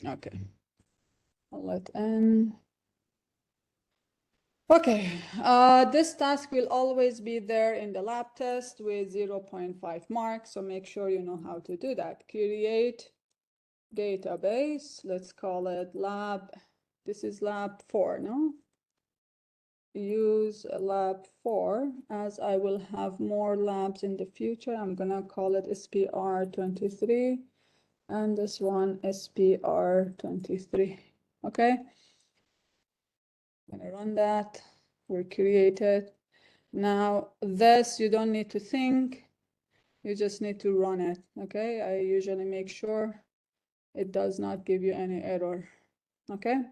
Okay, I'll let n. Okay, this task will always be there in the lab test with 0.5 marks, so make sure you know how to do that. Create database, let's call it lab, this is lab4, no? Use lab4, as I will have more labs in the future, I'm gonna call it SPR23, and this one SPR23, okay? I'm gonna run that, we're created. Now this, you don't need to think, you just need to run it, okay? I usually make sure it does not give you any error, okay?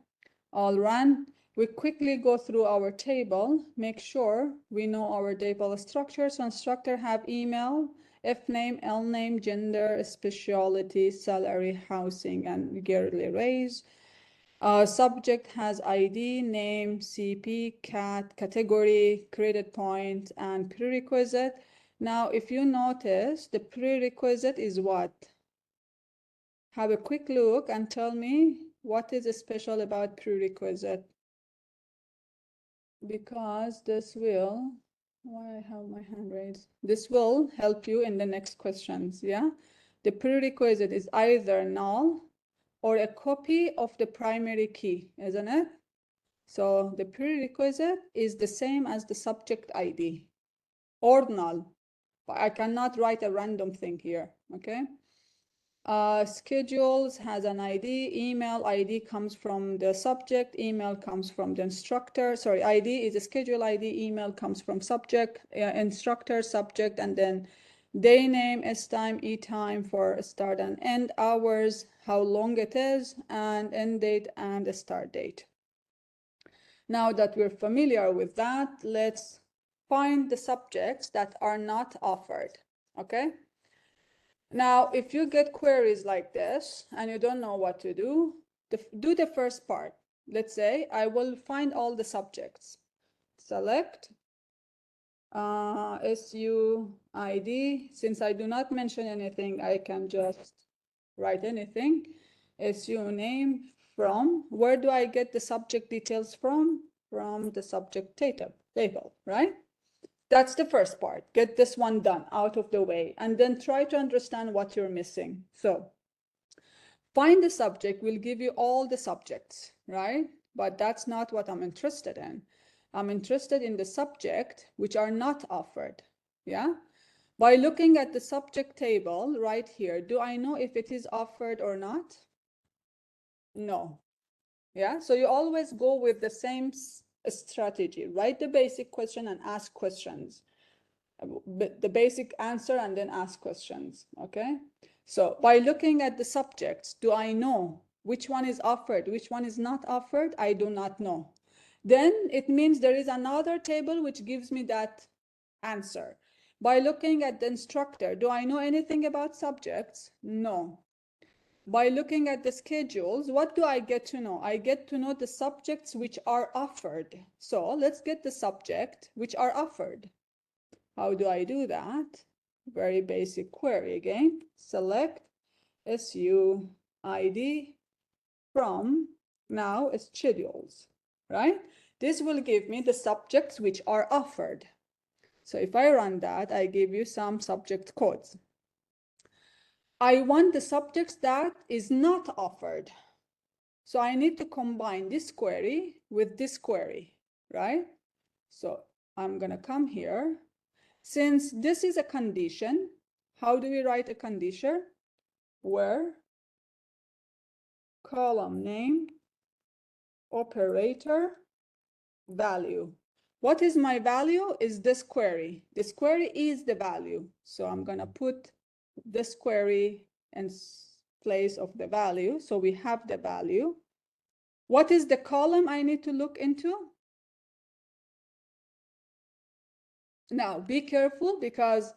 All run. We quickly go through our table, make sure we know our table structure. So instructor have email, F name, L name, gender, specialty, salary, housing, and yearly raise. Subject has ID, name, CP, CAT, category, credit point, and prerequisite. Now, if you notice, the prerequisite is what? Have a quick look and tell me what is special about prerequisite. Because this will, why I have my hand raised? This will help you in the next questions, yeah? The prerequisite is either null or a copy of the primary key, isn't it? So the prerequisite is the same as the subject ID or null. But I cannot write a random thing here, okay? Schedules has an ID, email ID comes from the subject, email comes from the instructor. Sorry, ID is a schedule ID, email comes from subject, instructor, subject, and then day name, S time, E time for start and end, hours, how long it is, and end date and the start date. Now that we're familiar with that, let's find the subjects that are not offered, okay? Now, if you get queries like this and you don't know what to do, do the first part. Let's say I will find all the subjects. Select SUID. Since I do not mention anything, I can just write anything. SU name from. Where do I get the subject details from? From the subject table, right? That's the first part. Get this one done out of the way and then try to understand what you're missing. So find the subject will give you all the subjects, right? But that's not what I'm interested in. I'm interested in the subject which are not offered, yeah? By looking at the subject table right here, do I know if it is offered or not? No, yeah? So you always go with the same strategy. Write the basic question and ask questions. The basic answer and then ask questions, okay? So by looking at the subjects, do I know which one is offered, which one is not offered? I do not know. Then it means there is another table which gives me that answer. By looking at the instructor, do I know anything about subjects? No. By looking at the schedules, what do I get to know? I get to know the subjects which are offered. So let's get the subject which are offered. How do I do that? Very basic query again. Select SUID from, now schedules, right? This will give me the subjects which are offered. So if I run that, I give you some subject codes. I want the subjects that is not offered. So I need to combine this query with this query, right? So I'm gonna come here. Since this is a condition, how do we write a condition? Where column name, operator, value. What is my value? Is this query. This query is the value. So I'm gonna put this query in place of the value. So we have the value. What is the column I need to look into? Now, be careful because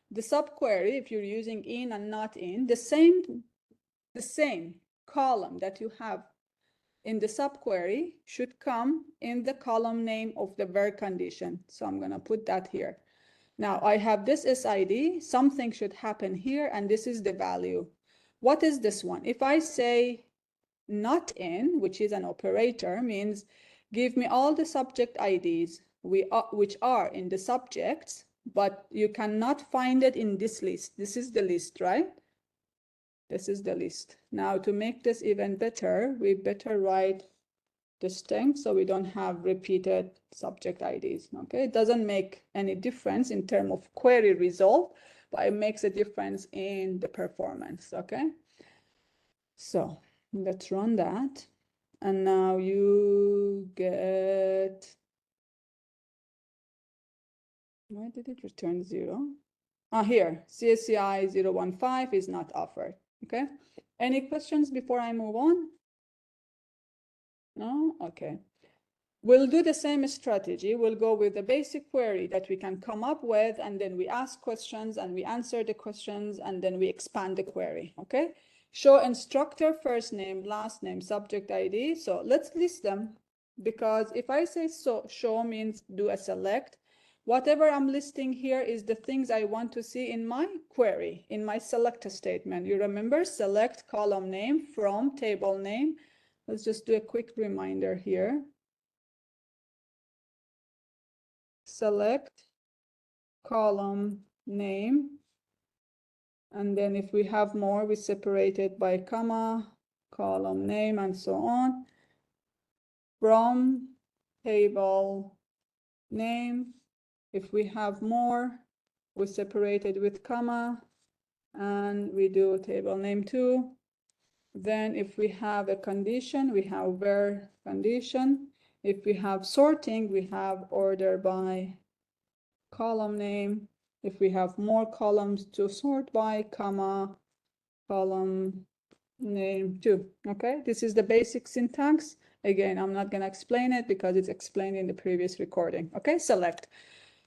the subquery, if you're using in and not in, the same column that you have in the subquery should come in the column name of the where condition. So I'm going to put that here. Now I have this SID, something should happen here, and this is the value. What is this one? If I say not in, which is an operator, means give me all the subject IDs which are in the subjects, but you cannot find it in this list. This is the list, right? This is the list. Now, to make this even better, we better write distinct so we don't have repeated subject IDs. Okay, it doesn't make any difference in terms of query result, but it makes a difference in the performance. Okay, so let's run that, and now you get, why did it return 0? Here, CSIT115 is not offered. Okay, any questions before I move on? No? Okay. We'll do the same strategy. We'll go with the basic query that we can come up with, and then we ask questions and we answer the questions, and then we expand the query, okay? Show instructor first name, last name, subject ID. So let's list them, because if I say so, show means do a select. Whatever I'm listing here is the things I want to see in my query, in my select statement. You remember select column name from table name. Let's just do a quick reminder here. Select column name, and then if we have more, we separate it by comma, column name, and so on. From table name, if we have more, we separate it with comma, and we do table name too. Then if we have a condition, we have where condition. If we have sorting, we have order by column name. If we have more columns to sort by, comma, column name too. Okay, this is the basic syntax. Again, I'm not going to explain it because it's explained in the previous recording. Okay, select.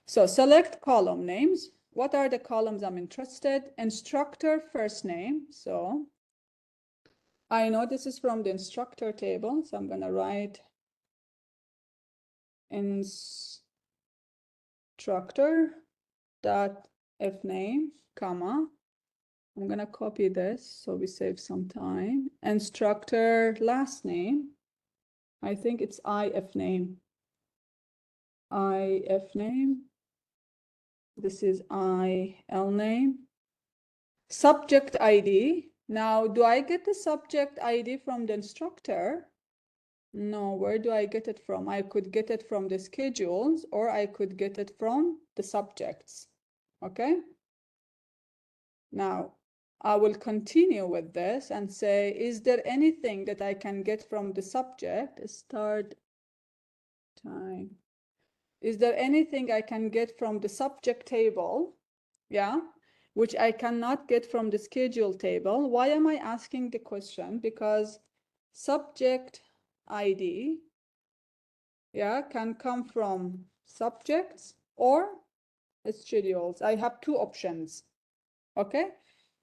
So select column names. What are the columns I'm interested? Instructor first name. So I know this is from the instructor table, so I'm going to write instructor dot fname, comma. I'm going to copy this so we save some time. Instructor last name. I think it's ifname. Ifname. This is ilname. Subject ID. Now, do I get the subject ID from the instructor? No, where do I get it from? I could get it from the schedules, or I could get it from the subjects. Okay? Now, I will continue with this and say, is there anything that I can get from the subject? Start time. Is there anything I can get from the subject table? Yeah, which I cannot get from the schedule table. Why am I asking the question? Because subject ID, yeah, can come from subjects or schedules. I have two options. Okay.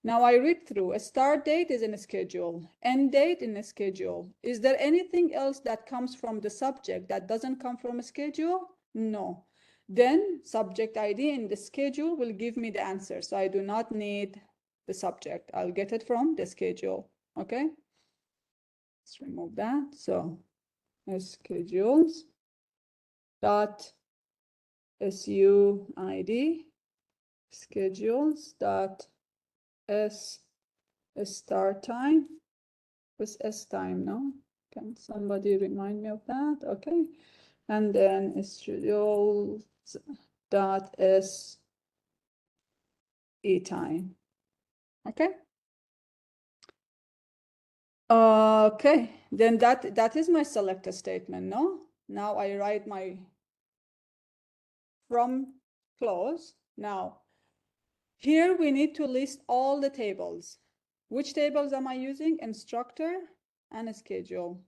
Now I read through. A start date is in a schedule, end date in a schedule. Is there anything else that comes from the subject that doesn't come from a schedule? No. Then subject ID in the schedule will give me the answer. So I do not need the subject. I'll get it from the schedule. Okay. Let's remove that. So schedules dot SUID schedules dot S start time with S time, no? Can somebody remind me of that? Okay. And then schedules dot S E time. Okay. Okay, then that is my selector statement, no? Now I write my from clause. Now, here we need to list all the tables. Which tables am I using? Instructor and schedule.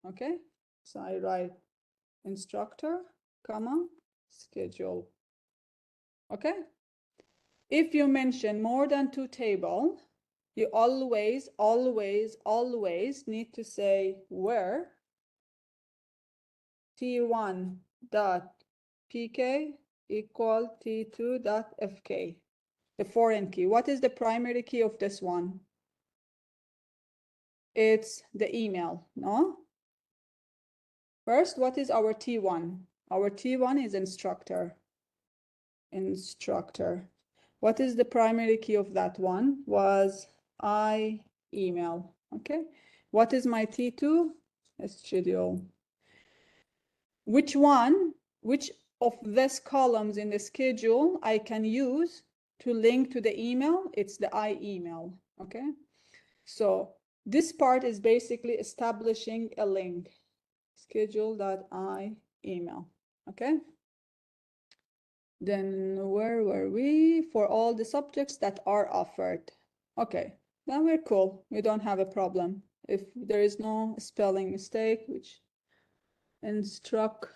Okay, so I write instructor, comma, schedule. Okay. If you mention more than two tables, you always need to say where t1.pk equal t2.fk, the foreign key. What is the primary key of this one? It's the email, no? First, what is our T1? Our T1 is instructor. Instructor. What is the primary key of that one? Was I email, okay? What is my T2? Schedule. Which of these columns in the schedule I can use to link to the email? It's the I email, okay? So this part is basically establishing a link, schedule.I email, okay? Then where were we? For all the subjects that are offered. Okay, then we're cool. We don't have a problem. If there is no spelling mistake, which instructor,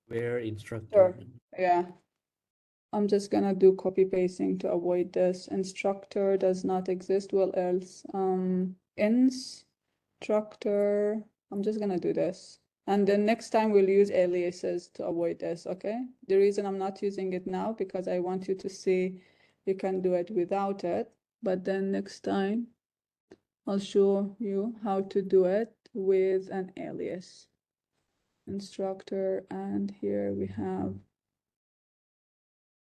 Where instructor? Yeah. I'm just gonna do copy pasting to avoid this. Instructor does not exist. Well, else instructor. I'm just gonna do this. And then next time we'll use aliases to avoid this, okay? The reason I'm not using it now because I want you to see you can do it without it. But then next time I'll show you how to do it with an alias. Instructor, and here we have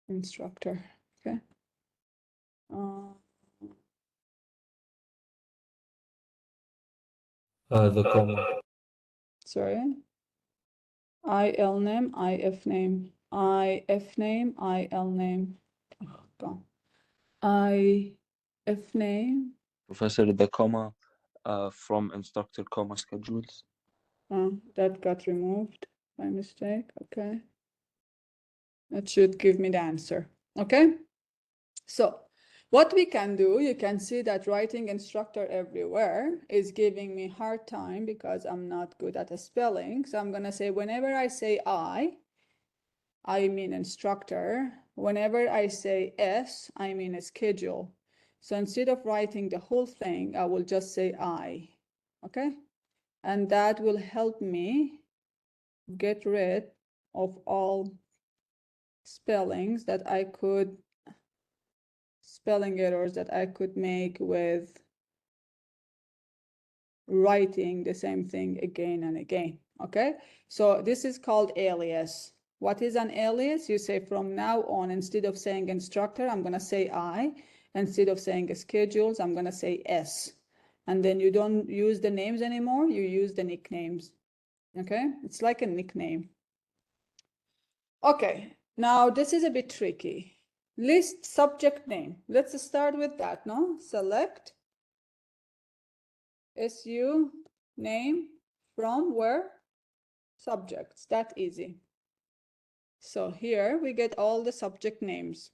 instructor, okay? The comma. Sorry. IL name, IF name, IF name, IL name. Oh, gone. IF name. Professor, the comma from instructor comma schedules. That got removed by mistake. Okay. That should give me the answer. Okay. So what we can do, you can see that writing instructor everywhere is giving me hard time because I'm not good at spelling. So I'm going to say whenever I say I mean instructor. Whenever I say S, I mean a schedule. So instead of writing the whole thing, I will just say I, okay? And that will help me get rid of all spelling errors that I could make with writing the same thing again and again, okay? So this is called alias. What is an alias? You say from now on, instead of saying instructor, I'm gonna say I. Instead of saying schedules, I'm gonna say S. And then you don't use the names anymore, you use the nicknames, okay? It's like a nickname. Okay, now this is a bit tricky. List subject name. Let's start with that, no? Select SU name from where? Subjects, that easy. So here we get all the subject names.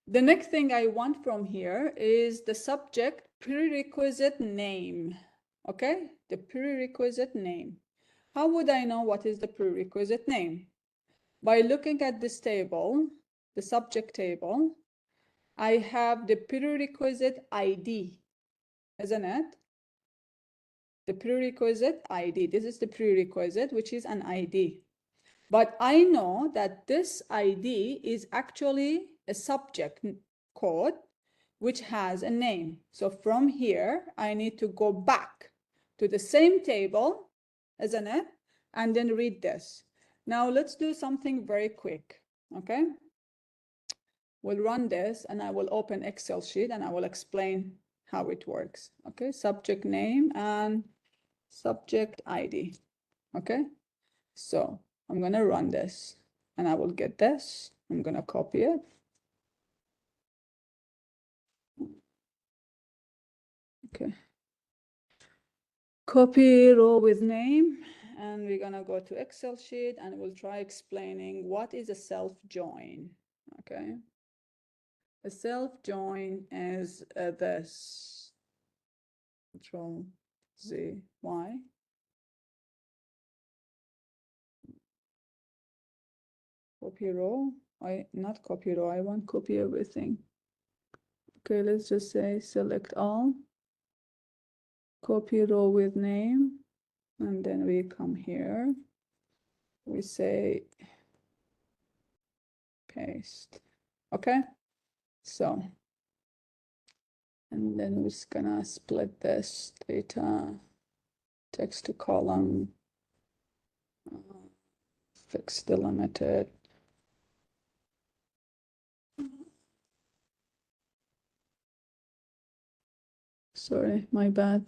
The next thing I want from here is the subject prerequisite name, okay? The prerequisite name. How would I know what is the prerequisite name? By looking at this table, the subject table, I have the prerequisite ID, isn't it? The prerequisite ID. This is the prerequisite, which is an ID. But I know that this ID is actually a subject code which has a name. So from here, I need to go back to the same table, isn't it? And then read this. Now let's do something very quick, okay? We'll run this and I will open Excel sheet and I will explain how it works, okay? Subject name and subject ID, okay? So I'm gonna run this and I will get this. I'm gonna copy it. Okay. Copy row with name, and we're gonna go to Excel sheet and we'll try explaining what is a self join, okay? A self join is this, Control Z, Y. Copy row, not copy row, I want copy everything. Okay, let's just say select all, copy row with name, and then we come here, we say paste. Okay, so, and then we're just gonna split this data text to column, fix delimited. Sorry, my bad.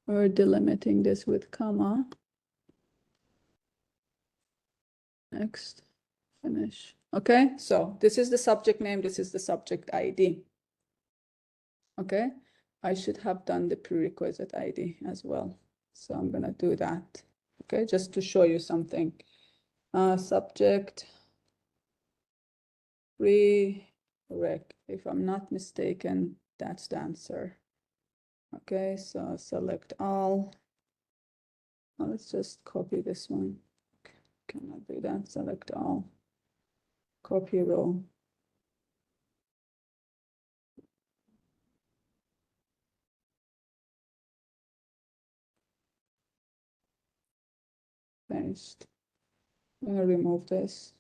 We're delimiting this with comma. Next, finish. Okay, so this is the subject name, this is the subject ID. Okay, I should have done the prerequisite ID as well. So I'm gonna do that. Okay, just to show you something. Subject prereq, if I'm not mistaken, that's the answer. Okay, so select all. Well, let's just copy this one. Cannot do that. Select all. Copy row. Paste. I'm gonna remove this.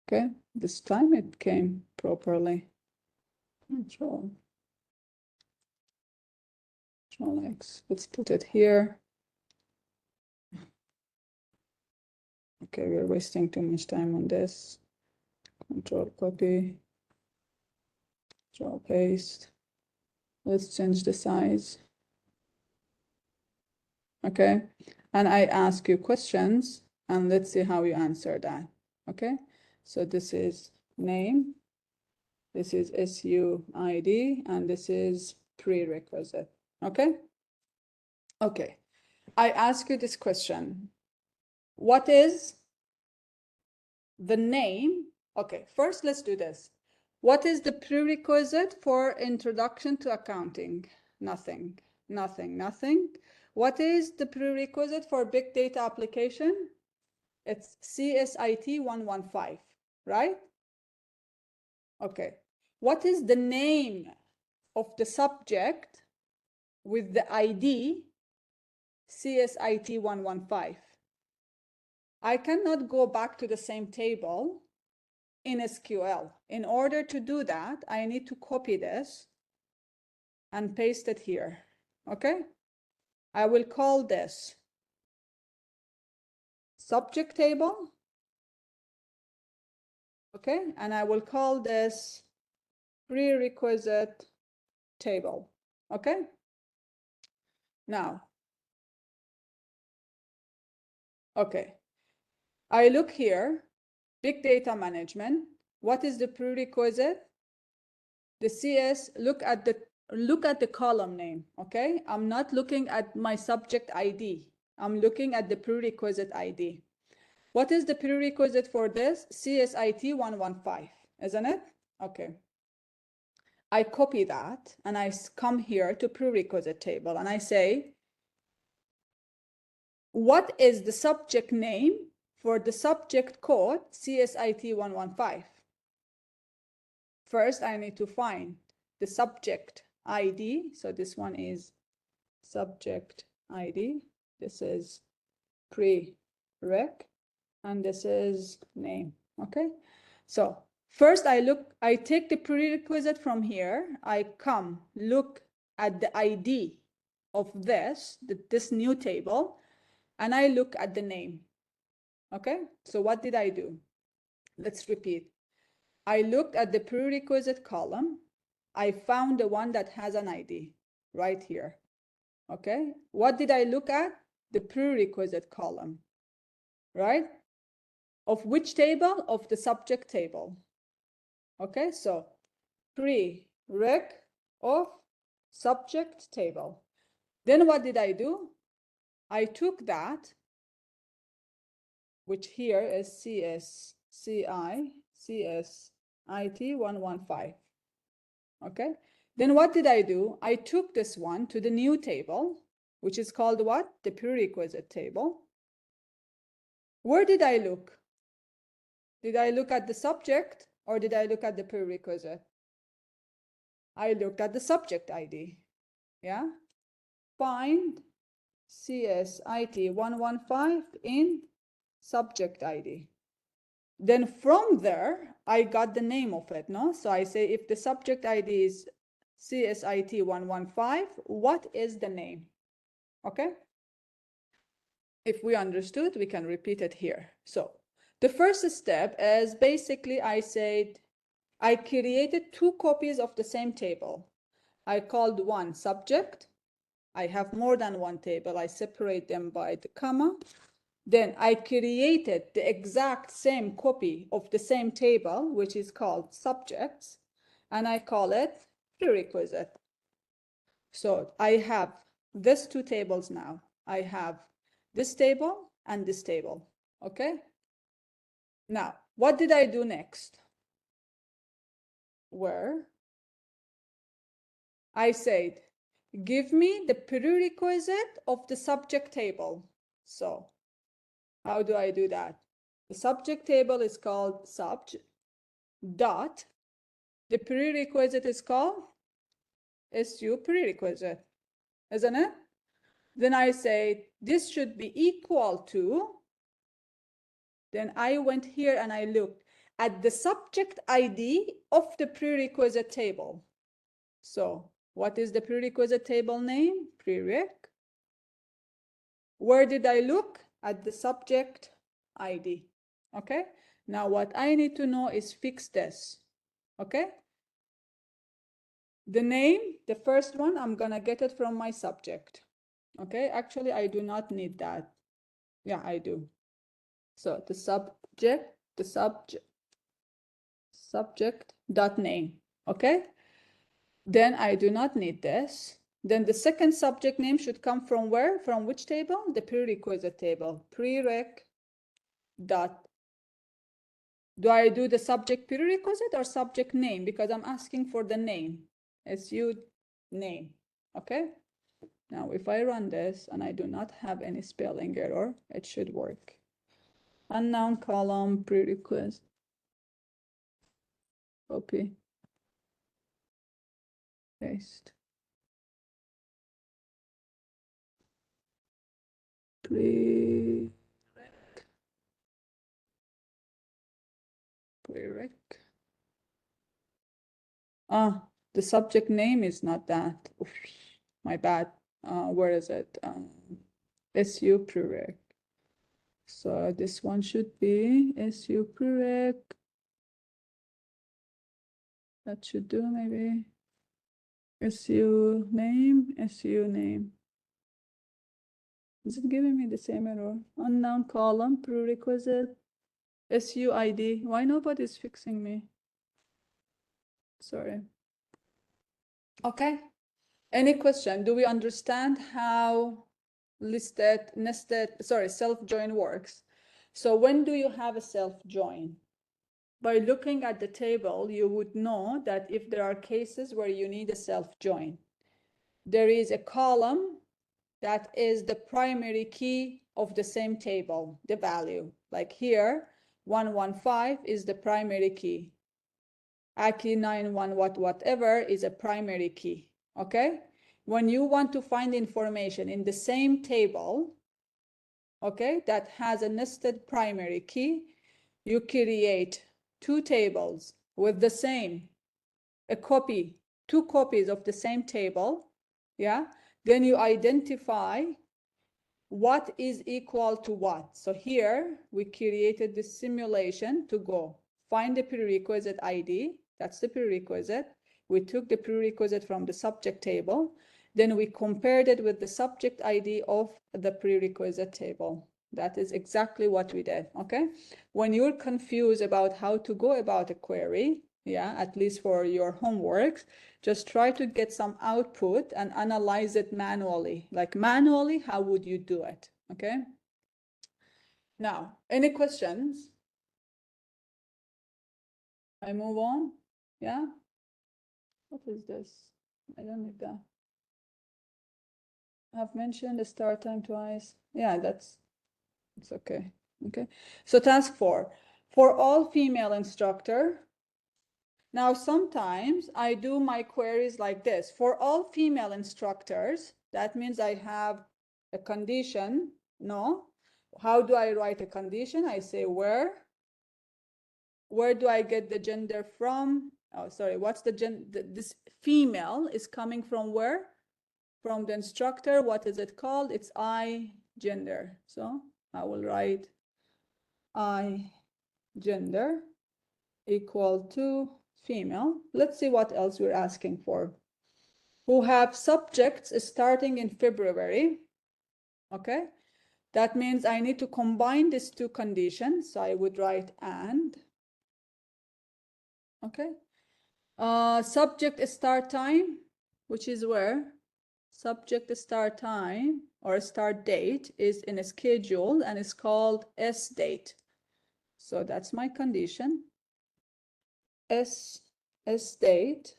Okay, this time it came properly. Control X. Let's put it here. Okay, we're wasting too much time on this. Control copy. Control paste. Let's change the size. Okay, and I ask you questions and let's see how you answer that. Okay, so this is name, this is SUID, and this is prerequisite. Okay, okay, I ask you this question. What is the name? Okay, first let's do this. What is the prerequisite for introduction to accounting? Nothing, nothing, nothing. What is the prerequisite for big data application? It's CSIT115, right? Okay. What is the name of the subject with the ID CSIT115? I cannot go back to the same table in SQL. In order to do that, I need to copy this and paste it here. Okay? I will call this subject table. Okay? And I will call this prerequisite table. Okay? Now, okay. I look here, big data management. What is the prerequisite? The CS, look at the column name, okay? I'm not looking at my subject ID. I'm looking at the prerequisite ID. What is the prerequisite for this? CSIT115, isn't it? Okay. I copy that and I come here to prerequisite table and I say, what is the subject name for the subject code CSIT115? First, I need to find the subject ID. So this one is subject ID. This is prereq, and this is name. Okay. So first I take the prerequisite from here. I come look at the ID of this new table, and I look at the name. Okay. So what did I do? Let's repeat. I looked at the prerequisite column. I found the one that has an ID right here. Okay. What did I look at? The prerequisite column, right? Of which table? Of the subject table. Okay. So prereq of subject table. Then what did I do? I took that, which here is CSIT115. Okay. Then what did I do? I took this one to the new table, which is called what? The prerequisite table. Where did I look? Did I look at the subject or did I look at the prerequisite? I looked at the subject ID. Yeah. Find CSIT115 in subject ID. Then from there, I got the name of it, no? So I say if the subject ID is CSIT115, what is the name? Okay? If we understood, we can repeat it here. So the first step is basically I said, I created 2 copies of the same table. I called one subject. I have more than one table. I separate them by the comma. Then I created the exact same copy of the same table, which is called subjects, and I call it prerequisite. So I have these 2 tables now. I have this table and this table, okay? Now, what did I do next? Where I said, give me the prerequisite of the subject table. So how do I do that? The subject table is called subject dot. The prerequisite is called SU prerequisite, isn't it? Then I say this should be equal to, then I went here and I looked at the subject ID of the prerequisite table. So what is the prerequisite table name? Prereq. Where did I look? At the subject ID. Okay. Now what I need to know is fix this. Okay. The name, the first one, I'm gonna get it from my subject. Okay. Actually, I do not need that. Yeah, I do. So the subject dot name. Okay. Then I do not need this. Then the second subject name should come from where? From which table? The prerequisite table. Prereq dot. Do I do the subject prerequisite or subject name? Because I'm asking for the name. SU name. Okay. Now, if I run this and I do not have any spelling error, it should work. Unknown column prerequisite. Copy. Paste. Prereq. Ah, the subject name is not that. Oof, my bad. Where is it? SU prereq. So this one should be SU prereq. That should do maybe. SU name, SU name. Is it giving me the same error? Unknown column, prerequisite, SU ID. Why nobody's fixing me? Sorry. Okay. Any question? Do we understand how self-join works? So when do you have a self-join? By looking at the table, you would know that if there are cases where you need a self-join, there is a column that is the primary key of the same table, the value. Like here, 115 is the primary key. Aki 91 whatever is a primary key, okay? When you want to find information in the same table, okay, that has a nested primary key, you create 2 tables with the same, two copies of the same table, yeah? Then you identify what is equal to what. So here we created this simulation to go find the prerequisite ID. That's the prerequisite. We took the prerequisite from the subject table. Then we compared it with the subject ID of the prerequisite table. That is exactly what we did, okay? When you're confused about how to go about a query, yeah, at least for your homeworks, just try to get some output and analyze it manually. Like manually, how would you do it, okay? Now, any questions? I move on, yeah? What is this? I don't need that. I've mentioned the start time twice. Yeah, it's okay. Okay. So task 4, for all female instructor. Now, sometimes I do my queries like this. For all female instructors, that means I have a condition, no? how do I write a condition? I say where do I get the gender from? Oh, sorry, what's the gender? This female is coming from where? From the instructor. What is it called? It's I gender. So I will write I gender equal to female. Let's see what else we're asking for. Who have subjects starting in February. Okay, that means I need to combine these two conditions. So I would write and. Okay. Subject start time, which is where? Subject start time or start date is in a schedule and it's called S date. So that's my condition. S date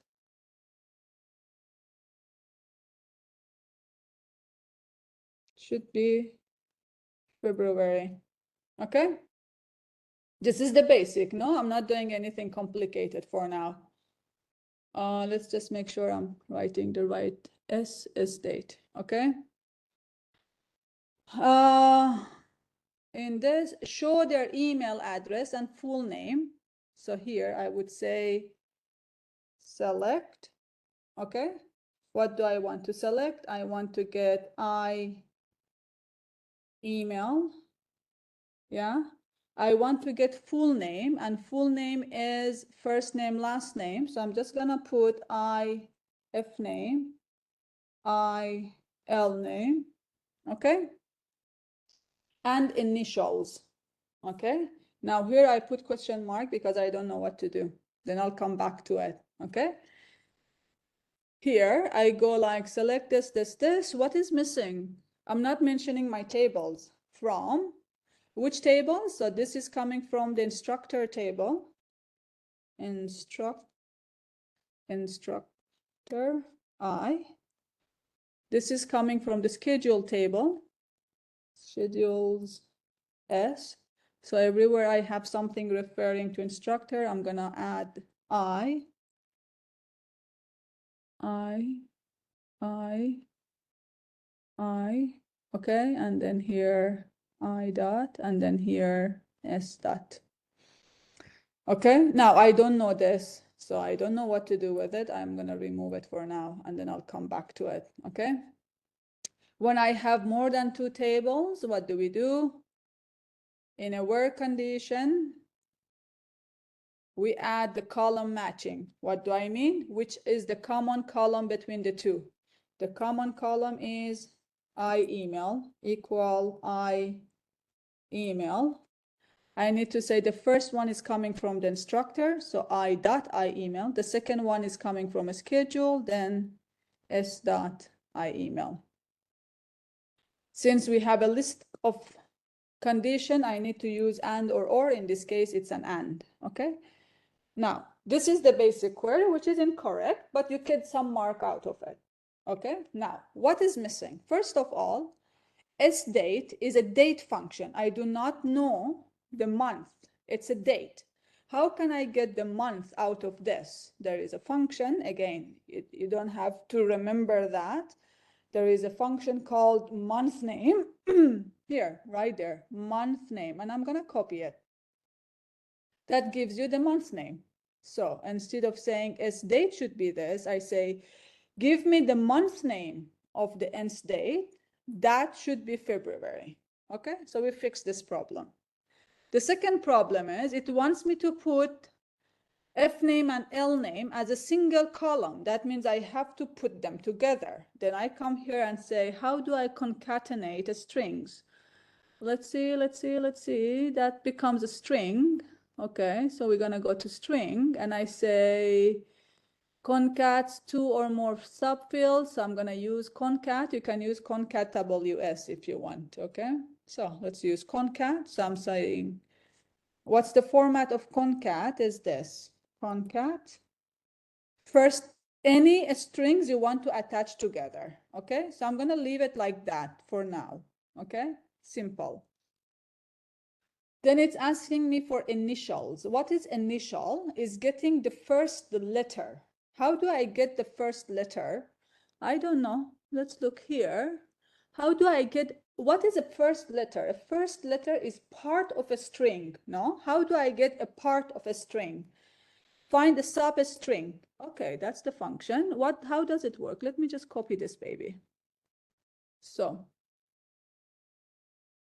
should be February. Okay. This is the basic. No, I'm not doing anything complicated for now. Let's just make sure I'm writing the right S date. Okay. In this, show their email address and full name. So here I would say select. Okay. What do I want to select? I want to get email. Yeah. I want to get full name, and full name is first name, last name. So I'm just gonna put IF name, IL name. Okay. And initials. Okay. Now here I put question mark because I don't know what to do. Then I'll come back to it. Okay. Here I go like select this. What is missing? I'm not mentioning my tables. From which table? So this is coming from the instructor table. Instructor I. This is coming from the schedule table. Schedules S. So everywhere I have something referring to instructor, I'm gonna add I. Okay, and then here I dot, and then here S dot. Okay, now I don't know this, so I don't know what to do with it. I'm gonna remove it for now, and then I'll come back to it, okay? When I have more than two tables, what do we do? In a where condition, we add the column matching. What do I mean? Which is the common column between the two. The common column is I email equal I email. I need to say the first one is coming from the instructor, so I dot I email. The second one is coming from a schedule, then S dot I email. Since we have a list of condition, I need to use and or. In this case, it's an and, okay? Now, this is the basic query, which is incorrect, but you get some mark out of it, okay? Now, what is missing? First of all, sDate is a date function. I do not know the month. It's a date. How can I get the month out of this? There is a function. Again, you don't have to remember that. There is a function called month name. Here, right there, month name. And I'm going to copy it. That gives you the month name. So instead of saying sDate should be this, I say, give me the month name of the nth date. That should be February. Okay, so we fixed this problem. The second problem is it wants me to put F name and L name as a single column. That means I have to put them together. Then I come here and say, how do I concatenate strings? Let's see. That becomes a string. Okay, so we're gonna go to string and I say, concats two or more subfields. So I'm going to use concat. You can use concat WS if you want. Okay. So let's use concat. So I'm saying, what's the format of concat is this. Concat. First, any strings you want to attach together. Okay. So I'm going to leave it like that for now. Okay. Simple. Then it's asking me for initials. What is initial? Is getting the first letter. How do I get the first letter? I don't know. Let's look here. How do I get what is a first letter? A first letter is part of a string, no? How do I get a part of a string? Find the substring. Okay, that's the function. How does it work? Let me just copy this baby. So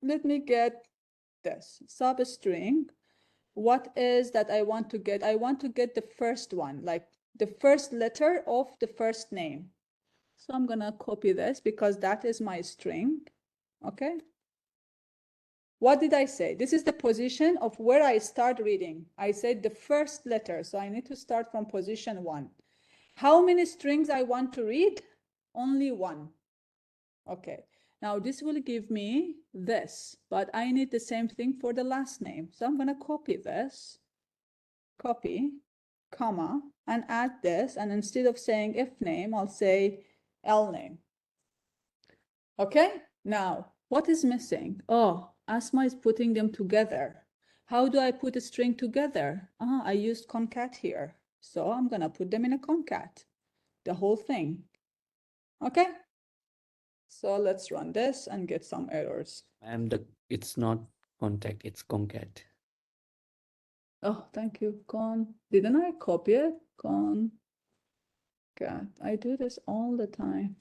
let me get this substring. What is that I want to get? I want to get the first one, like the first letter of the first name. So I'm gonna copy this because that is my string, okay? What did I say? This is the position of where I start reading. I said the first letter, so I need to start from position 1. How many strings I want to read? Only 1. Okay, now this will give me this, but I need the same thing for the last name. So I'm gonna copy this, copy, comma, and add this, and instead of saying if name, I'll say L name. Okay, now what is missing? Oh, Asma is putting them together. How do I put a string together? I used concat here. So I'm gonna put them in a concat, the whole thing. Okay, so let's run this and get some errors. And it's not contact, it's concat. Oh, thank you. Didn't I copy it? Concat. I do this all the time.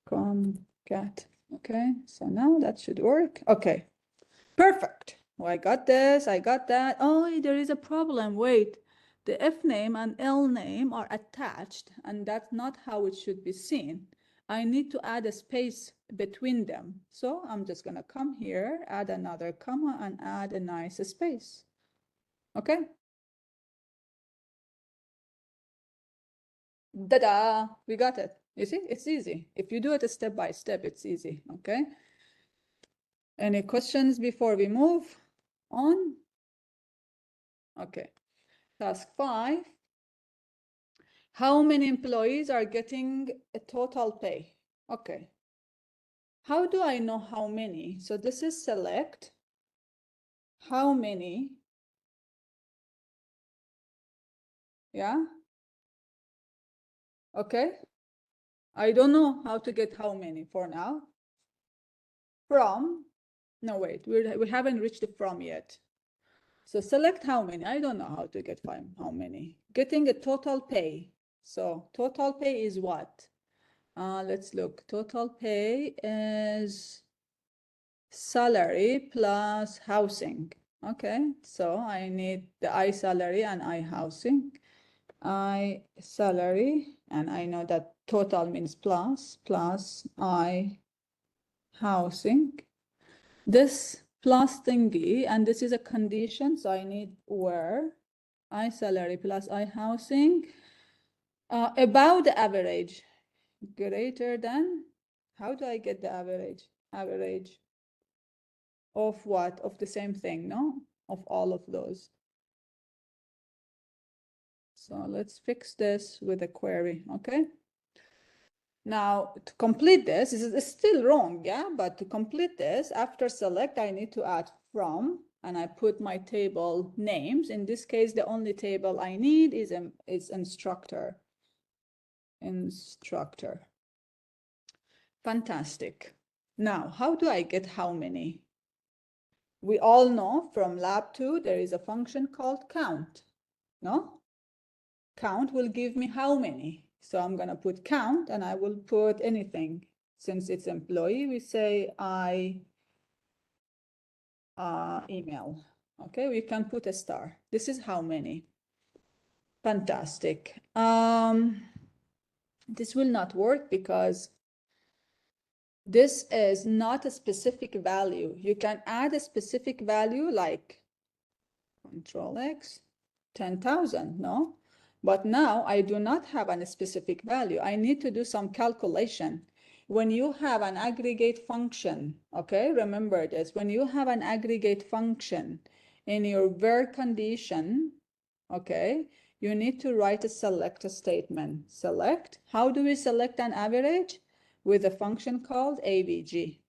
Concat. Okay, so now that should work. Okay, perfect. Oh, I got this, I got that. Oh, there is a problem. Wait, the F name and L name are attached, and that's not how it should be seen. I need to add a space between them. So I'm just gonna come here, add another comma, and add a nice space. Okay? Ta-da! We got it. You see, it's easy. If you do it step by step, it's easy. Okay? Any questions before we move on? Okay. Task 5. How many employees are getting a total pay? Okay. How do I know how many? So this is select how many. Yeah. Okay. I don't know how to get how many for now. From, no, wait, we haven't reached the from yet. So select how many. I don't know how to get how many. Getting a total pay. So total pay is what? Let's look. Total pay is salary plus housing. Okay, so I need the I salary and I housing. I salary, and I know that total means plus I housing. This plus thingy, and this is a condition, so I need where I salary plus I housing about the average, greater than, how do I get the average? Average of what? Of the same thing, no? Of all of those. So let's fix this with a query, okay? Now, to complete this, it's still wrong, yeah? But to complete this, after select, I need to add from, and I put my table names. In this case, the only table I need is instructor. Instructor. Fantastic. Now, how do I get how many? We all know from lab 2, there is a function called count, no? Count will give me how many. So I'm gonna put count, and I will put anything. Since it's employee, we say I email. Okay, we can put a star. This is how many. Fantastic. This will not work because this is not a specific value. You can add a specific value like Control X, 10,000, no? But now I do not have a specific value. I need to do some calculation. When you have an aggregate function, okay, remember this, when you have an aggregate function in your where condition, okay, you need to write a select statement. Select, how do we select an average? With a function called AVG.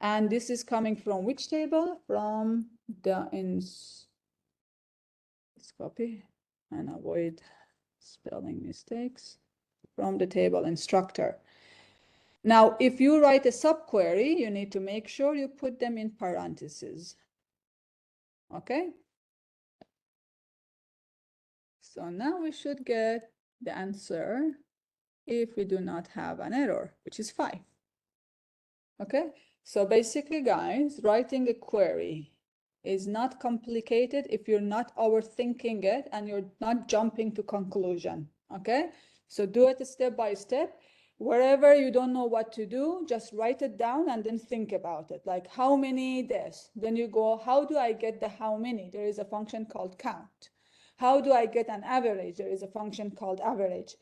And this is coming from which table? From the let's copy and avoid spelling mistakes. From the table instructor. Now, if you write a subquery, you need to make sure you put them in parentheses. Okay? So now we should get the answer if we do not have an error, which is 5. Okay? So basically, guys, writing a query is not complicated if you're not overthinking it and you're not jumping to conclusion. Okay? So do it step by step. Wherever you don't know what to do, just write it down and then think about it. Like how many this? Then you go, how do I get the how many? There is a function called count. How do I get an average? There is a function called average.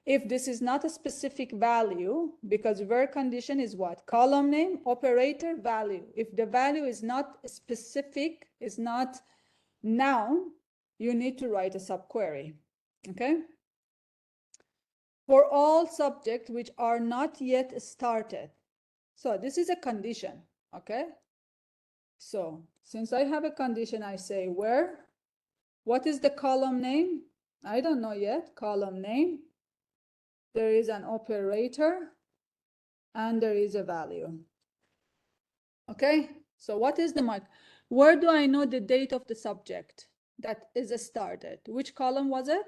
If this is not a specific value, because where condition is what? Column name, operator, value. If the value is not specific, is not noun, you need to write a subquery. Okay? For all subjects which are not yet started. So this is a condition. Okay? So since I have a condition, I say where. What is the column name? I don't know yet. Column name. There is an operator and there is a value. Okay, so what is the mark? Where do I know the date of the subject that is started? Which column was it?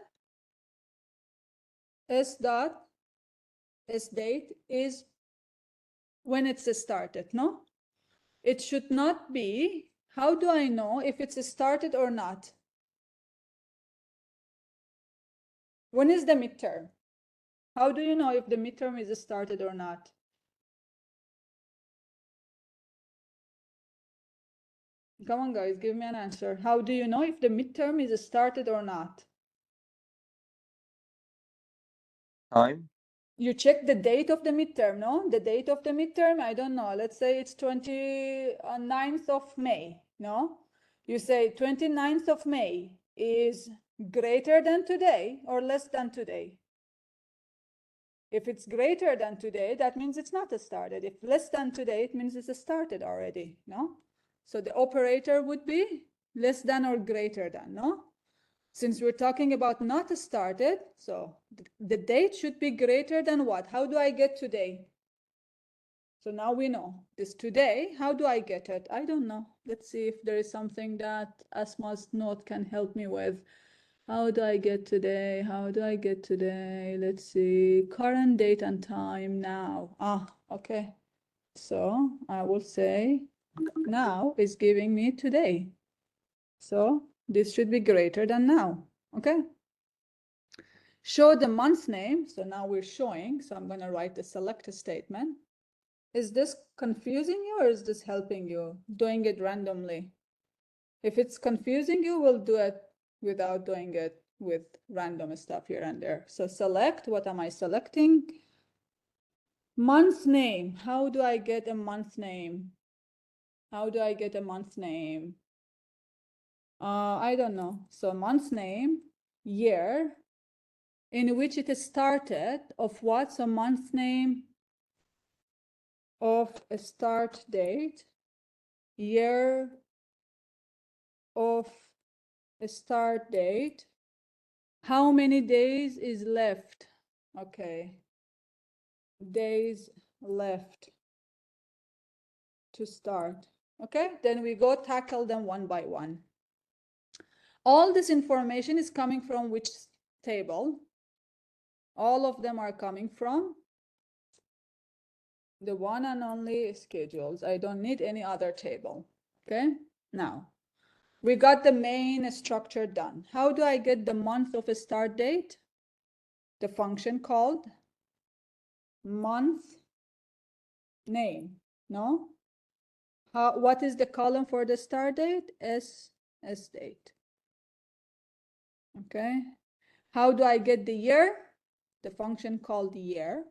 S dot, S date is when it's started, no? It should not be, how do I know if it's started or not? When is the midterm? How do you know if the midterm is started or not? Come on, guys, give me an answer. How do you know if the midterm is started or not? Time. You check the date of the midterm, no? The date of the midterm, I don't know. Let's say it's 29th of May, no? You say 29th of May is greater than today or less than today. If it's greater than today, that means it's not started. If less than today, it means it's started already, no? So the operator would be less than or greater than, no? Since we're talking about not started, so the date should be greater than what? How do I get today? So now we know this today. How do I get it? I don't know. Let's see if there is something that Asma's note can help me with. How do I get today? How do I get today? Let's see. Current date and time now. Okay. So I will say now is giving me today. So this should be greater than now. Okay. Show the month name. So now we're showing. So I'm going to write the select statement. Is this confusing you or is this helping you? Doing it randomly. If it's confusing you, we'll do it without doing it with random stuff here and there. So select, what am I selecting? Month name. How do I get a month name? How do I get a month name? I don't know. So month name, year, in which it started, of what? So month name of a start date, year of a start date. How many days is left? Okay. Days left to start. Okay, then we go tackle them one by one. All this information is coming from which table? All of them are coming from the one and only schedules. I don't need any other table. Okay, now we got the main structure done. How do I get the month of a start date? The function called month name, no? What is the column for the start date? S date. Okay. How do I get the year? The function called year.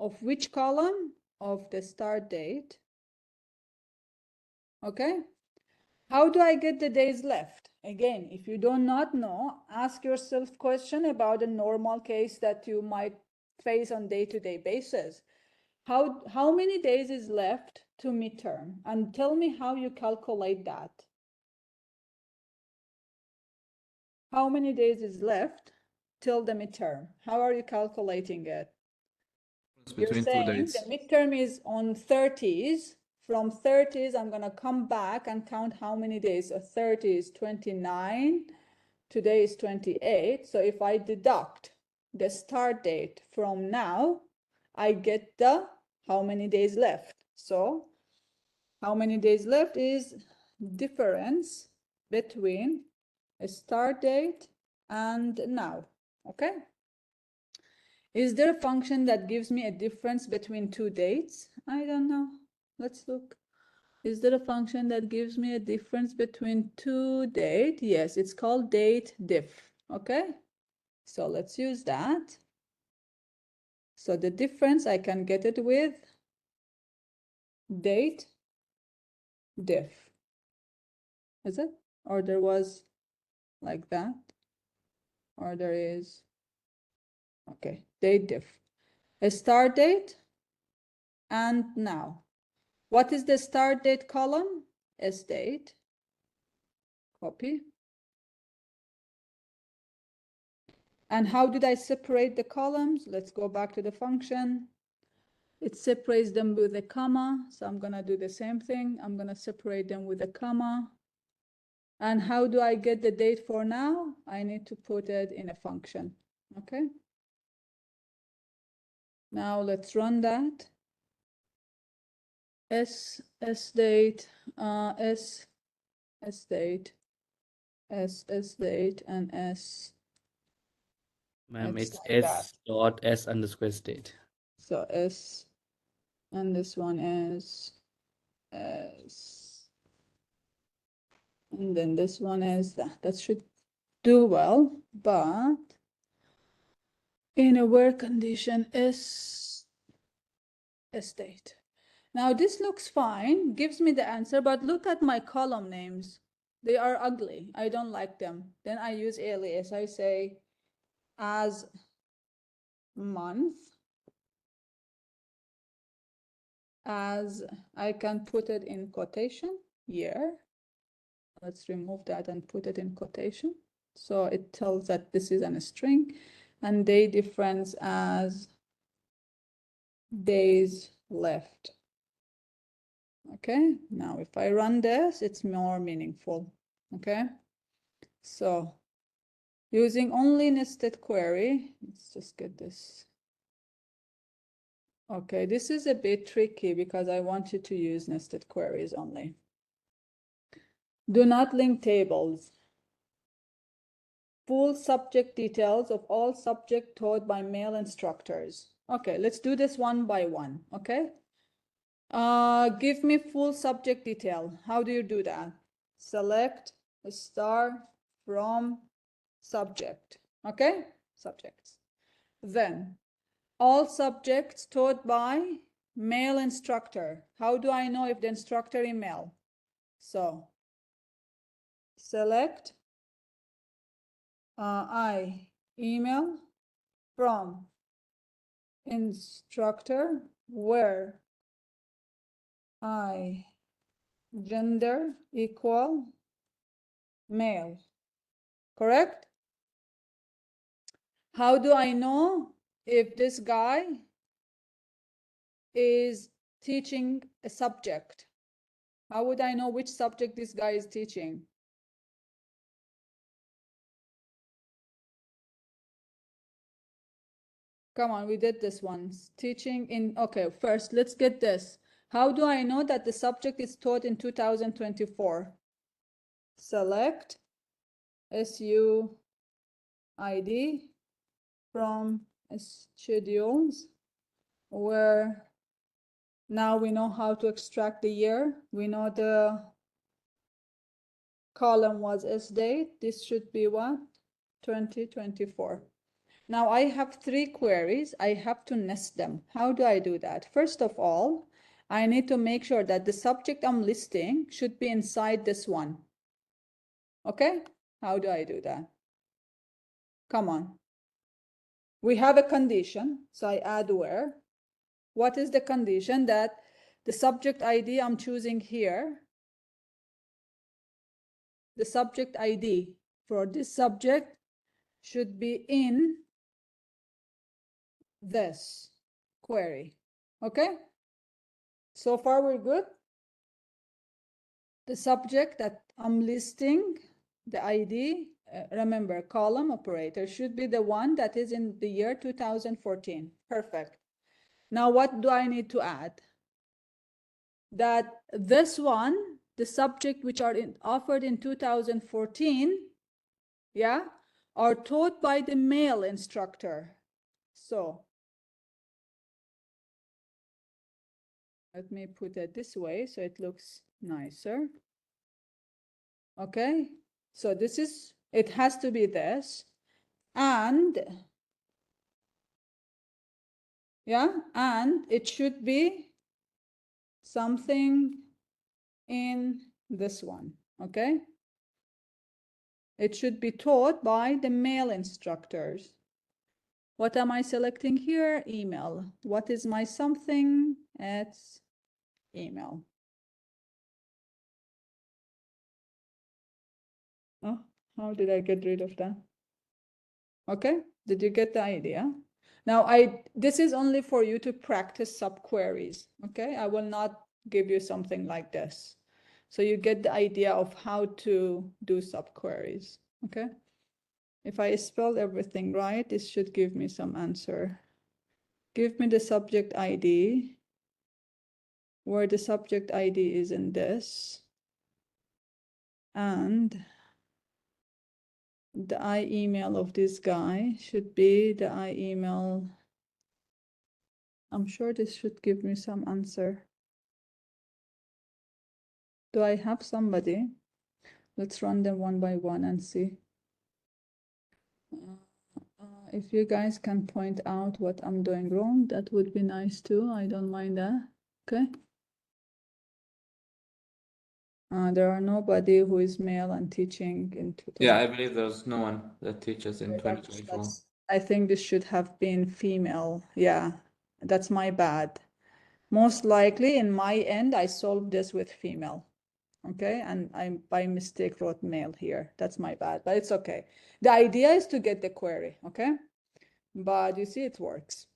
Of which column? Of the start date. Okay. How do I get the days left? Again, if you do not know, ask yourself question about a normal case that you might face on day-to-day basis. How many days is left to midterm? And tell me how you calculate that. How many days is left till the midterm? How are you calculating it? You're Between two saying dates. the midterm is on 30s. From 30s, I'm going to come back and count how many days. So 30 is 29. Today is 28. So if I deduct the start date from now, I get the how many days left. So how many days left is difference between a start date and now. Okay? Is there a function that gives me a difference between two dates? I don't know. Let's look. Is there a function that gives me a difference between two dates? Yes, it's called date diff. Okay, so let's use that. So the difference, I can get it with date diff. Is it? Or there was like that? Or there is, okay, date diff. A start date and now. What is the start date column? S date. Copy. And how did I separate the columns? Let's go back to the function. It separates them with a comma. So I'm going to do the same thing. I'm going to separate them with a comma. And how do I get the date for now? I need to put it in a function. Okay. Now let's run that. S date, S date, S date, and S. Ma'am, It's it's like that. S dot S underscore state. So S, and this one is S. And then this one is that. That should do well, but in a where condition is state. Now this looks fine, gives me the answer, but look at my column names. They are ugly. I don't like them. Then I use alias. I say as month, as I can put it in quotation, year. Let's remove that and put it in quotation. So it tells that this is a string, and day difference as days left. Okay, now if I run this, it's more meaningful. Okay, so using only nested query, let's just get this. Okay, this is a bit tricky because I want you to use nested queries only. Do not link tables. Full subject details of all subject taught by male instructors. Okay, let's do this one by one, okay? Give me full subject detail. How do you do that? Select a star from subject, okay? Subjects. Then, all subjects taught by male instructor. How do I know if the instructor is male? So, select I email from instructor where I gender equal male, correct? How do I know if this guy is teaching a subject? How would I know which subject this guy is teaching? Come on, we did this once. Teaching in, okay, first let's get this. How do I know that the subject is taught in 2024? Select SU ID from schedules, where now we know how to extract the year. We know the column was S date. This should be what? 2024. Now I have three queries. I have to nest them. How do I do that? First of all, I need to make sure that the subject I'm listing should be inside this one. Okay? How do I do that? Come on. We have a condition, so I add where. What is the condition? That the subject ID I'm choosing here, the subject ID for this subject should be in this query. Okay? So far we're good. The subject that I'm listing, the ID, remember, column operator should be the one that is in the year 2014. Perfect. Now what do I need to add? That this one, the subject which are offered in 2014, yeah, are taught by the male instructor. So let me put it this way so it looks nicer. Okay, so this is, it has to be this. And yeah, and it should be something in this one. Okay, it should be taught by the male instructors. What am I selecting here? Email. What is my something? It's email. Oh, how did I get rid of that? Okay, did you get the idea? Now, this is only for you to practice subqueries. Okay, I will not give you something like this. So you get the idea of how to do subqueries. Okay, if I spell everything right, this should give me some answer. Give me the subject ID, where the subject ID is in this, and the email of this guy should be the email. I'm sure this should give me some answer. Do I have somebody? Let's run them one by one and see. If you guys can point out what I'm doing wrong, that would be nice too. I don't mind that. Okay. There are nobody who is male and teaching in 2000. Yeah, I believe there's no one that teaches in Okay, 2024. I think this should have been female. Yeah, that's my bad. Most likely in my end, I solved this with female. Okay, and I by mistake wrote male here. That's my bad, but it's okay. The idea is to get the query, okay? But you see it works.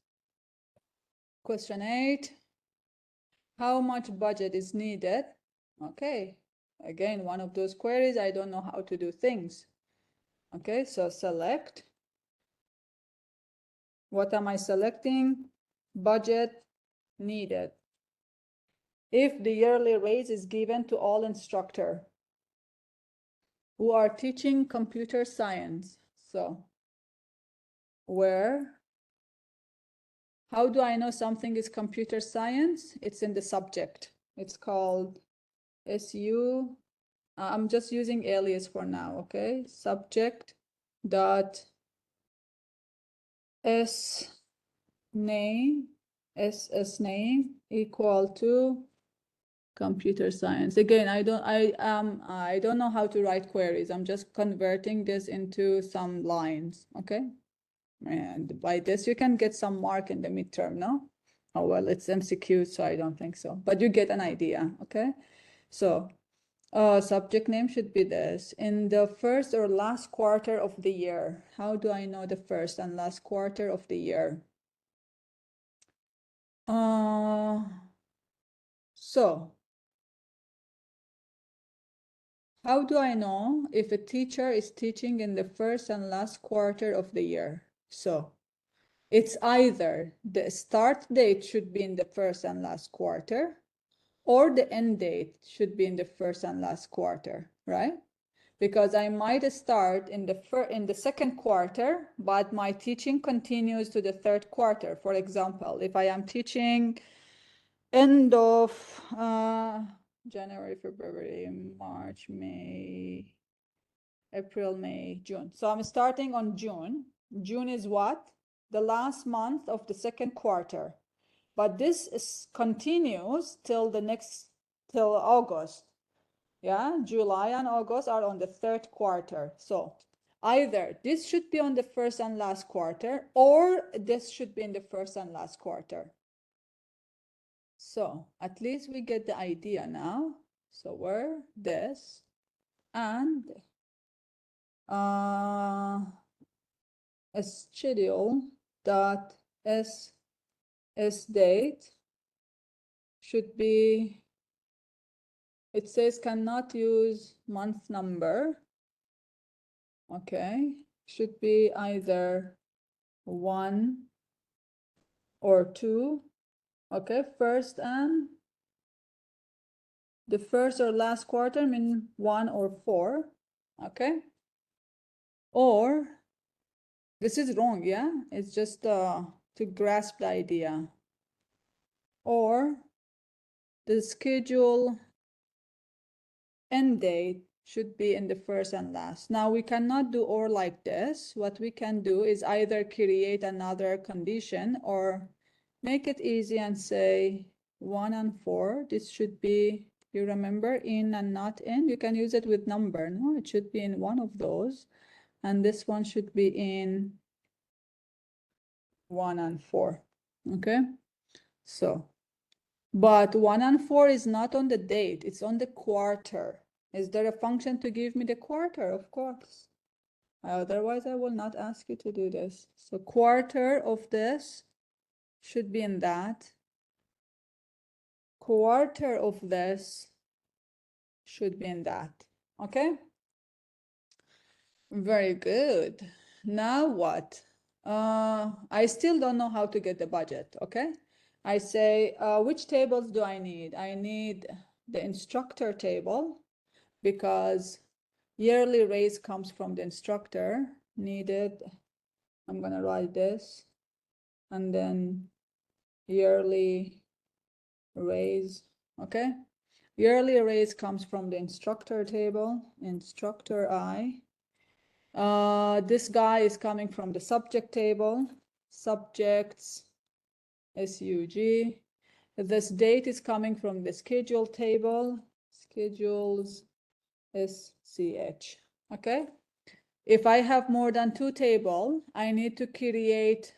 Question 8. How much budget is needed? Okay, again, one of those queries, I don't know how to do things. Okay, so select. What am I selecting? Budget needed. If the yearly raise is given to all instructor who are teaching computer science. So where, how do I know something is computer science? It's in the subject. It's called SU. I'm just using alias for now, okay? Subject dot s name equal to computer science. Again, I don't know how to write queries. I'm just converting this into some lines, okay? And by this, you can get some mark in the midterm, no? Oh, well, it's MCQ, so I don't think so. But you get an idea, okay? So, subject name should be this. In the first or last quarter of the year. How do I know the first and last quarter of the year? So, how do I know if a teacher is teaching in the first and last quarter of the year? So, it's either the start date should be in the first and last quarter, or the end date should be in the first and last quarter, right? Because I might start in the second quarter, but my teaching continues to the third quarter. For example, if I am teaching end of January, February, March, May, April, May, June. So I'm starting on June. June is what? The last month of the second quarter. But this continues till August. Yeah, July and August are on the third quarter. So either this should be on the first and last quarter, or this should be in the first and last quarter. So at least we get the idea now. So where this and a schedule dot sdate should be, it says cannot use month number. Okay, should be either 1 or 2. Okay, the first or last quarter mean 1 or 4. Okay, or this is wrong, yeah, it's just to grasp the idea. Or the schedule end date should be in the first and last. Now we cannot do or like this. What we can do is either create another condition or make it easy and say 1 and 4. This should be, you remember, in and not in. You can use it with number, no? It should be in one of those. And this one should be in 1 and 4. Okay, so, but 1 and 4 is not on the date, it's on the quarter. Is there a function to give me the quarter? Of course. Otherwise, I will not ask you to do this. So quarter of this should be in that. Quarter of this should be in that. Okay? Very good. Now what? I still don't know how to get the budget, okay? I say, which tables do I need? I need the instructor table because yearly raise comes from the instructor needed. I'm gonna write this and then yearly raise, okay? Yearly raise comes from the instructor table, instructor I. This guy is coming from the subject table, subjects, SUG. This date is coming from the schedule table, schedules, SCH, okay? If I have more than 2 tables, I need to create,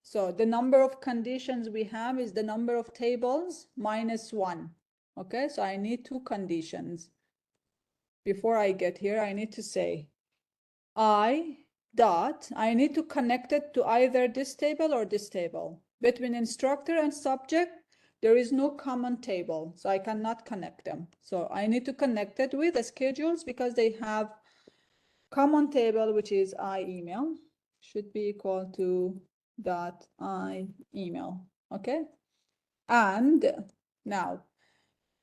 so the number of conditions we have is the number of tables minus 1, okay? So I need 2 conditions. Before I get here, I need to say I need to connect it to either this table or this table. Between instructor and subject, there is no common table, so I cannot connect them. So I need to connect it with the schedules because they have common table, which is I email, should be equal to dot I email, okay? And now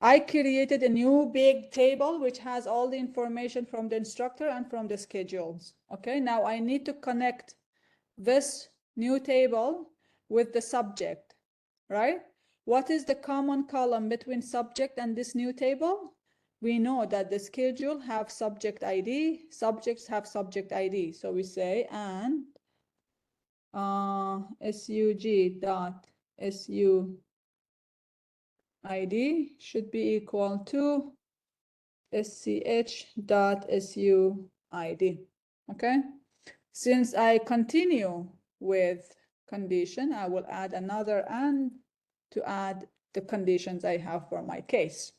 I created a new big table which has all the information from the instructor and from the schedules. Okay, now I need to connect this new table with the subject, right? What is the common column between subject and this new table? We know that the schedule have subject ID, subjects have subject ID. So we say and SUG dot SU ID should be equal to sch.suid. Okay, since I continue with condition, I will add another and to add the conditions I have for my case.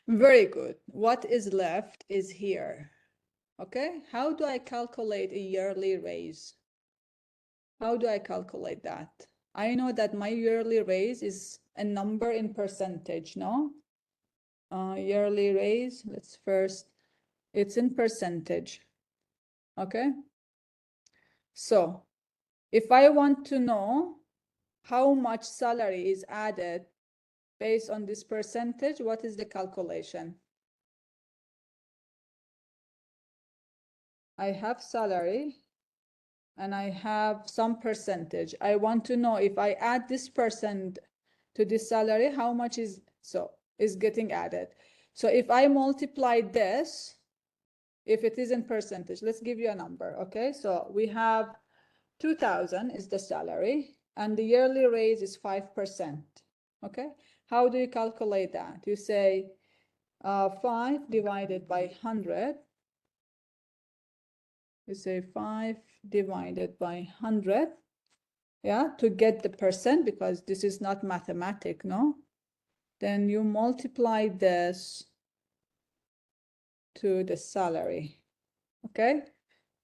Very good. What is left is here. Okay, how do I calculate a yearly raise? How do I calculate that? I know that my yearly raise is a number in percentage, no? Yearly raise, let's first, it's in percentage, okay? So if I want to know how much salary is added based on this percentage, what is the calculation? I have salary and I have some percentage. I want to know if I add this percent to this salary, how much is getting added. So if I multiply this, if it is in percentage, let's give you a number, okay? So we have 2,000 is the salary and the yearly raise is 5%, okay? How do you calculate that? You say 5 divided by 100. You say 5 divided by 100, yeah, to get the percent because this is not mathematic, no? Then you multiply this to the salary, okay,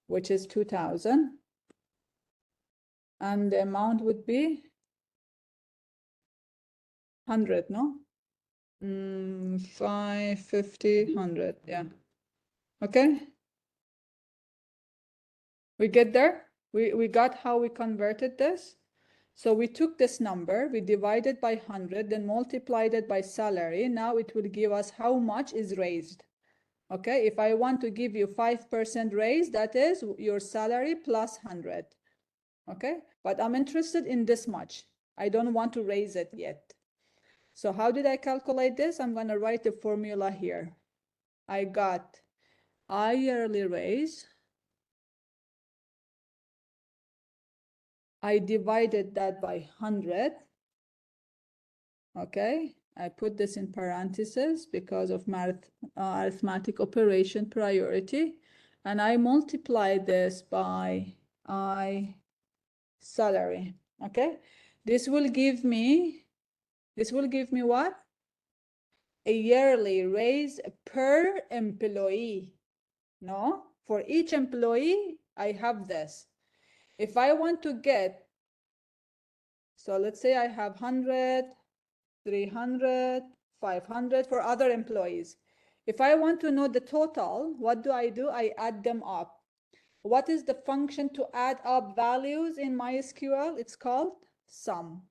which is 2,000. And the amount would be 100, no? 550, 100, yeah. Okay. We get there? We got how we converted this? So we took this number, we divided by 100, then multiplied it by salary. Now it will give us how much is raised. Okay, if I want to give you 5% raise, that is your salary plus 100. Okay, but I'm interested in this much. I don't want to raise it yet. So how did I calculate this? I'm going to write the formula here. I got I yearly raise. I divided that by 100. Okay, I put this in parentheses because of arithmetic operation priority. And I multiply this by I salary. Okay, this will give me what? A yearly raise per employee. No, for each employee, I have this. If I want to get, so let's say I have 100, 300, 500 for other employees. If I want to know the total, what do? I add them up. What is the function to add up values in MySQL? It's called sum.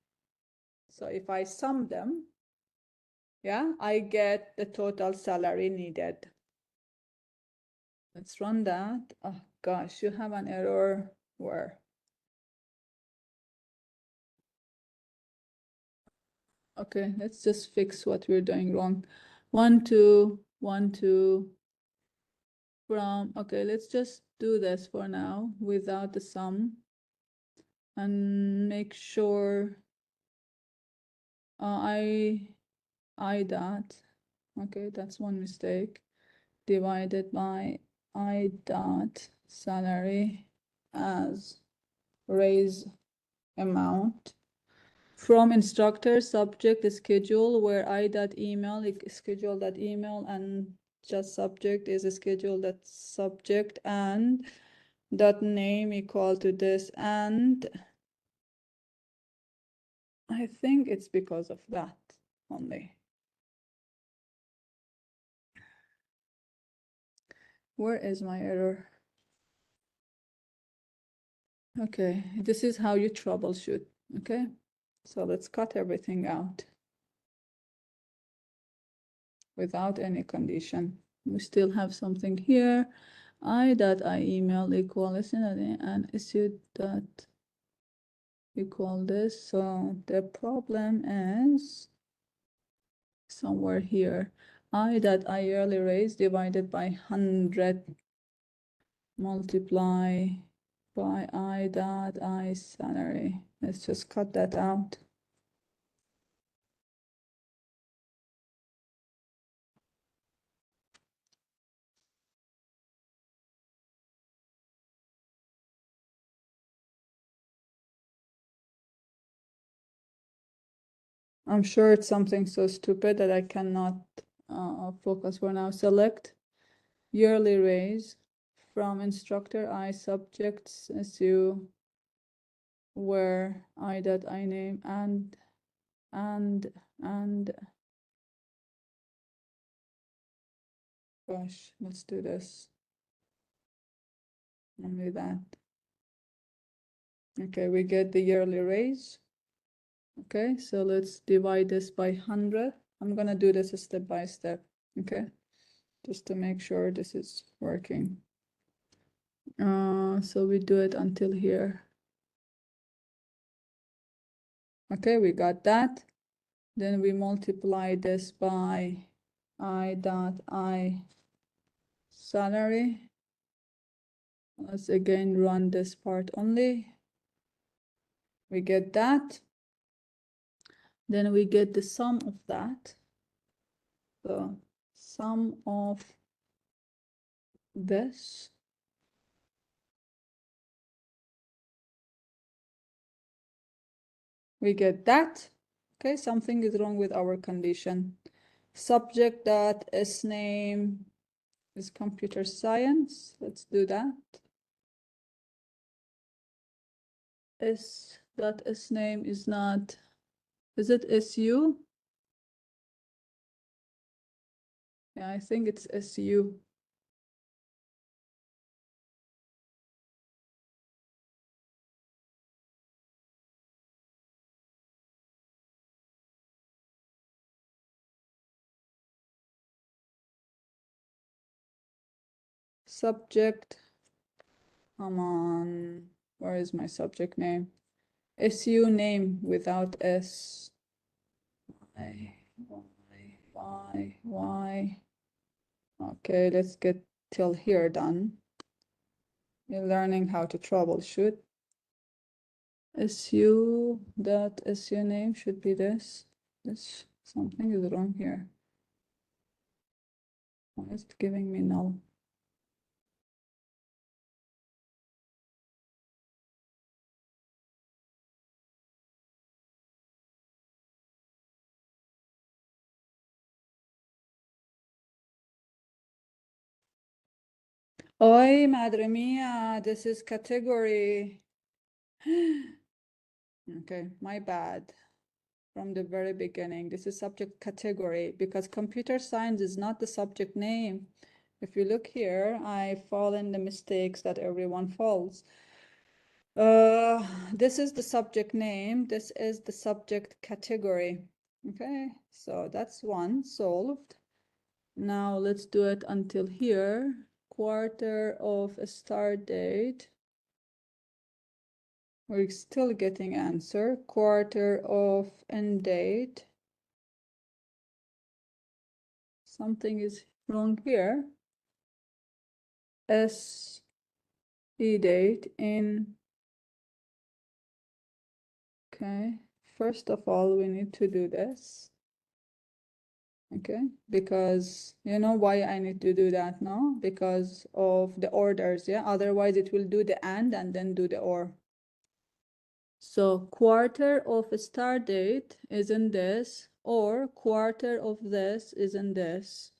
So if I sum them, yeah, I get the total salary needed. Let's run that. Oh gosh, you have an error. Where? Okay, let's just fix what we're doing wrong. 1, 2, 1, 2 from, okay, let's just do this for now without the sum and make sure I dot, okay, that's one mistake, divided by I dot salary as raise amount. From instructor subject schedule where I dot email, schedule that email, and just subject is a schedule that subject, and dot name equal to this, and I think it's because of that only. Where is my error? Okay, this is how you troubleshoot. Okay, so let's cut everything out without any condition. We still have something here. I dot I email equal and issue dot equal this. So the problem is somewhere here. I dot I yearly raise divided by 100 multiply by I dot I salary. Let's just cut that out. I'm sure it's something so stupid that I cannot focus for now. Select yearly raise from instructor I subjects SU where I dot I name and gosh, let's do this. Only that. Okay, we get the yearly raise. Okay, so let's divide this by 100. I'm gonna do this step by step, okay? Just to make sure this is working. So we do it until here. Okay, we got that. Then we multiply this by I dot I salary. Let's again run this part only. We get that. Then we get the sum of that. The sum of this. We get that. Okay, something is wrong with our condition. Subject dot S name is computer science. Let's do that. S dot S name is not, is it SU? Yeah, I think it's SU. Subject, come on, where is my subject name? SU name without S. Why? Okay, let's get till here done. You're learning how to troubleshoot. SU name should be this. Something is wrong here. Why is it giving me null? Oi, madre mia, this is category. Okay, my bad. From the very beginning, this is subject category because computer science is not the subject name. If you look here, I fall in the mistakes that everyone falls. This is the subject name. This is the subject category. Okay, so that's one solved. Now let's do it until here. Quarter of a start date. We're still getting answer. Quarter of end date. Something is wrong here. S E date in. Okay, first of all, we need to do this. Okay, because you know why I need to do that now? Because of the orders, yeah? Otherwise it will do the and then do the or. So quarter of a start date is in this, or quarter of this is in this.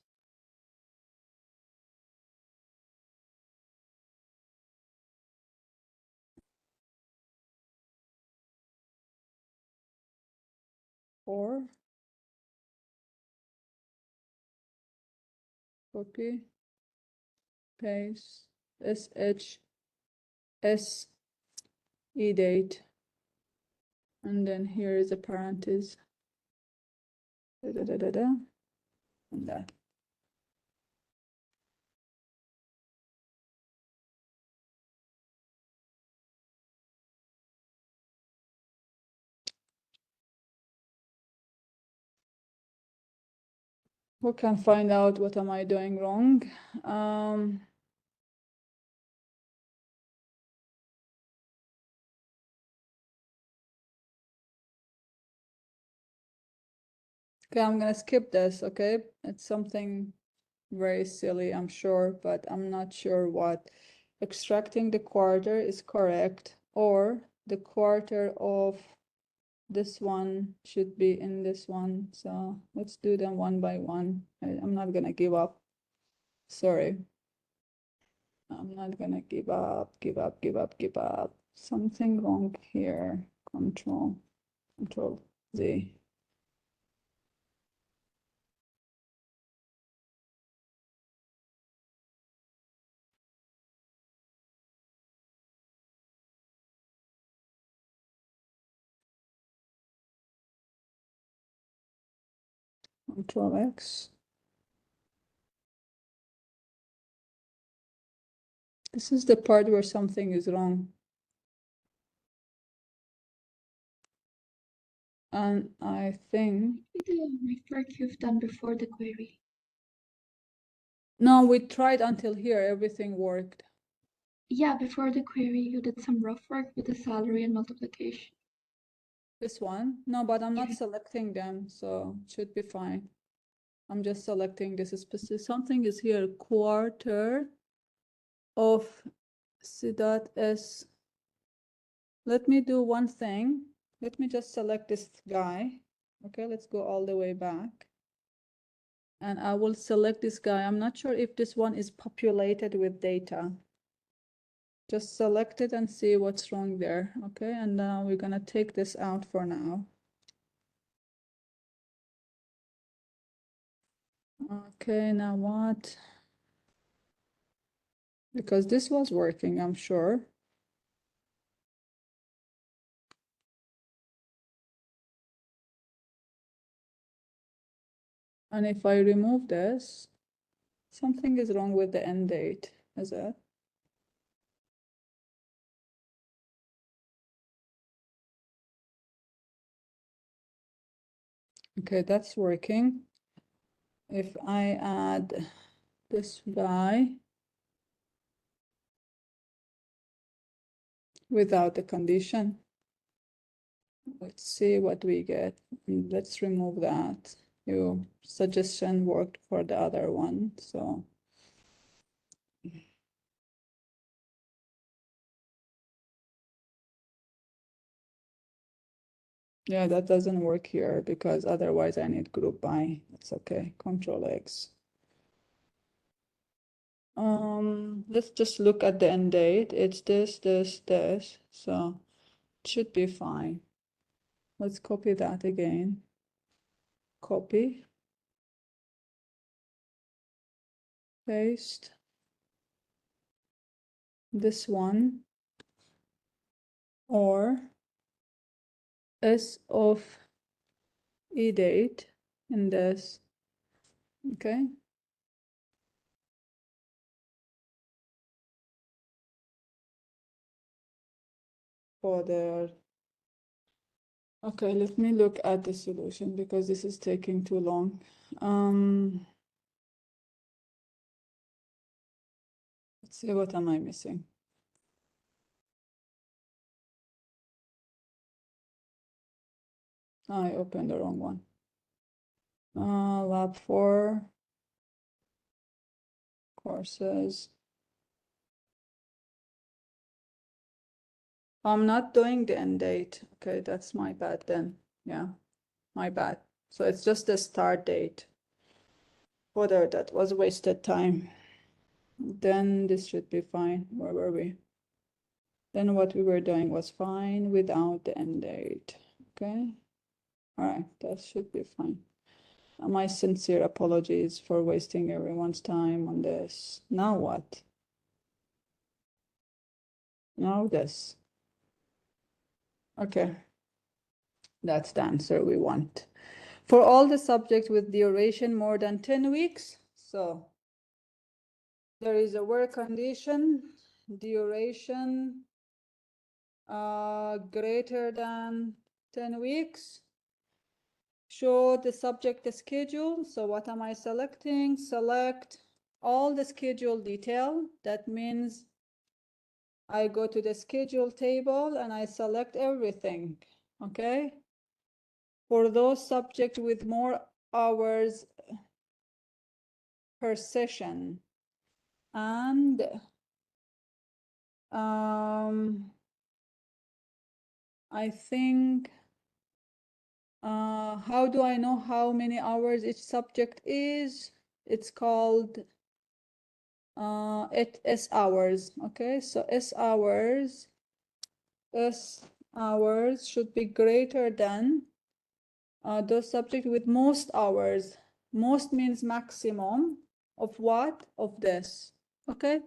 Or copy, paste, SHS E date. And then here is a parenthesis. And that. Who can find out what am I doing wrong? Okay, I'm gonna skip this, okay? It's something very silly, I'm sure, but I'm not sure what. Extracting the quarter is correct, or the quarter of this one should be in this one. So let's do them one by one. I'm not gonna give up. Sorry. I'm not gonna give up. Something wrong here. Control Z. Control X. This is the part where something is wrong. And I think The report you've done before the query. no, we tried until here, everything worked. Yeah, before the query, you did some rough work with the salary and multiplication. This one? No, but I'm not Yeah. selecting them, so it should be fine. I'm just selecting this specific. Something is here, quarter of C dot S. Let me do one thing. Let me just select this guy. Okay, let's go all the way back. And I will select this guy. I'm not sure if this one is populated with data. Just select it and see what's wrong there. Okay, and now we're gonna take this out for now. Okay, now what? Because this was working, I'm sure. And if I remove this, something is wrong with the end date, is it? Okay, that's working. If I add this guy without the condition, let's see what we get. Let's remove that. Your suggestion worked for the other one, so. Yeah, that doesn't work here because otherwise I need group by. That's okay. Control X. Let's just look at the end date. It's this, so it should be fine. Let's copy that again. Copy. Paste. This one. Or S of E date in this. Okay. For the okay, let me look at the solution because this is taking too long. Let's see, what am I missing? I opened the wrong one. Lab4 courses. I'm not doing the end date. Okay, that's my bad then. Yeah, my bad. So it's just the start date. Whether that was wasted time. Then this should be fine. Where were we? Then what we were doing was fine without the end date. Okay. All right, that should be fine. My sincere apologies for wasting everyone's time on this. Now what? Now this. Okay. That's the answer we want. For all the subjects with duration more than 10 weeks, so there is a work condition, duration greater than 10 weeks. Show the subject schedule. So what am I selecting? Select all the schedule detail. That means I go to the schedule table and I select everything, okay? For those subjects with more hours per session. And I think, how do I know how many hours each subject is? It's called S hours, okay? So S hours should be greater than those subjects with most hours. Most means maximum of what? Of this, okay?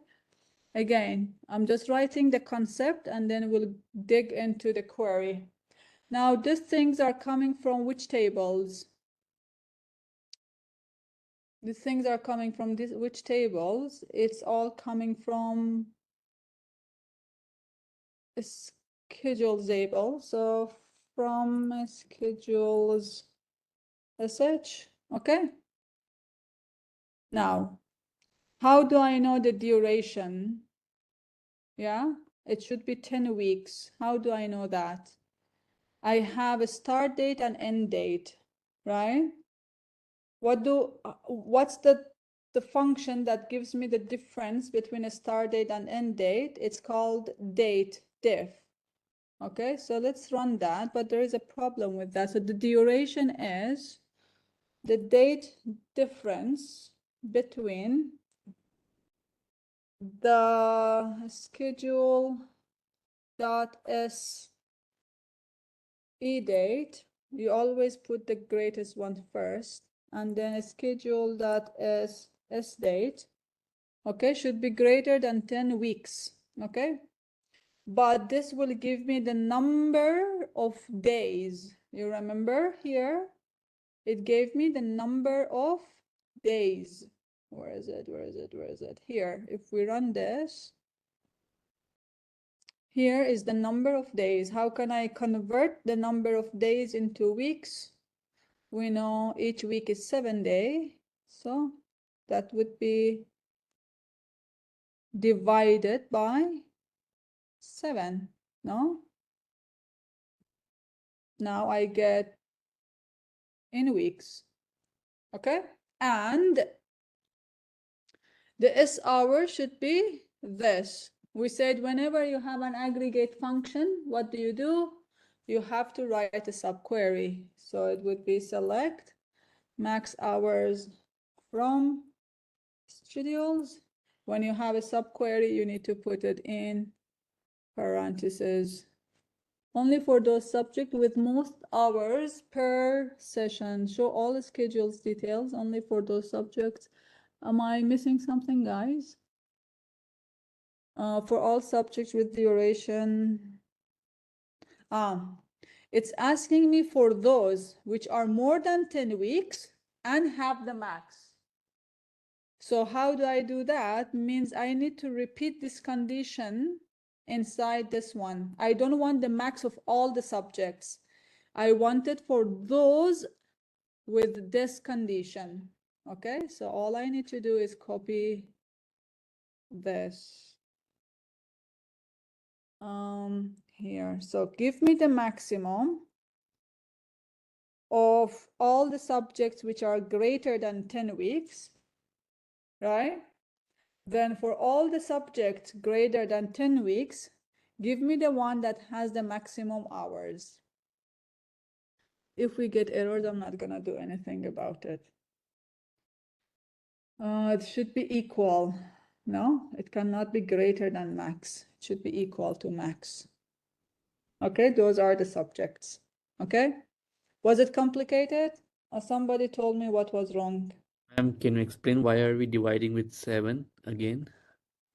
Again, I'm just writing the concept and then we'll dig into the query. Now, these things are coming from which tables? These things are coming from which tables? It's all coming from a schedules table. So from schedules sh, okay? Now, how do I know the duration? Yeah, it should be 10 weeks. How do I know that? I have a start date and end date, right? What's the function that gives me the difference between a start date and end date? It's called date diff. Okay, so let's run that, but there is a problem with that. So the duration is the date difference between the schedule dot s e date. You always put the greatest one first, and then schedule dot s date, okay, should be greater than 10 weeks, okay? But this will give me the number of days. You remember here? It gave me the number of days. Where is it? Where is it? Where is it? Here, if we run this, here is the number of days. How can I convert the number of days into weeks? We know each week is 7 days, so that would be divided by 7, no? Now I get in weeks, okay? And the S hour should be this. We said whenever you have an aggregate function, what do? You have to write a subquery. So it would be select max hours from schedules. When you have a subquery, you need to put it in parentheses. Only for those subjects with most hours per session. Show all the schedules details only for those subjects. Am I missing something, guys? For all subjects with duration. It's asking me for those which are more than 10 weeks and have the max. So how do I do that? Means I need to repeat this condition inside this one. I don't want the max of all the subjects. I want it for those with this condition. Okay, so all I need to do is copy this. Here, so give me the maximum of all the subjects which are greater than 10 weeks, right? Then for all the subjects greater than 10 weeks, give me the one that has the maximum hours. If we get errors, I'm not gonna do anything about it. It should be equal. No, it cannot be greater than max. It should be equal to max. Okay, those are the subjects. Okay, was it complicated? Or somebody told me what was wrong. Can you explain why are we dividing with 7 again?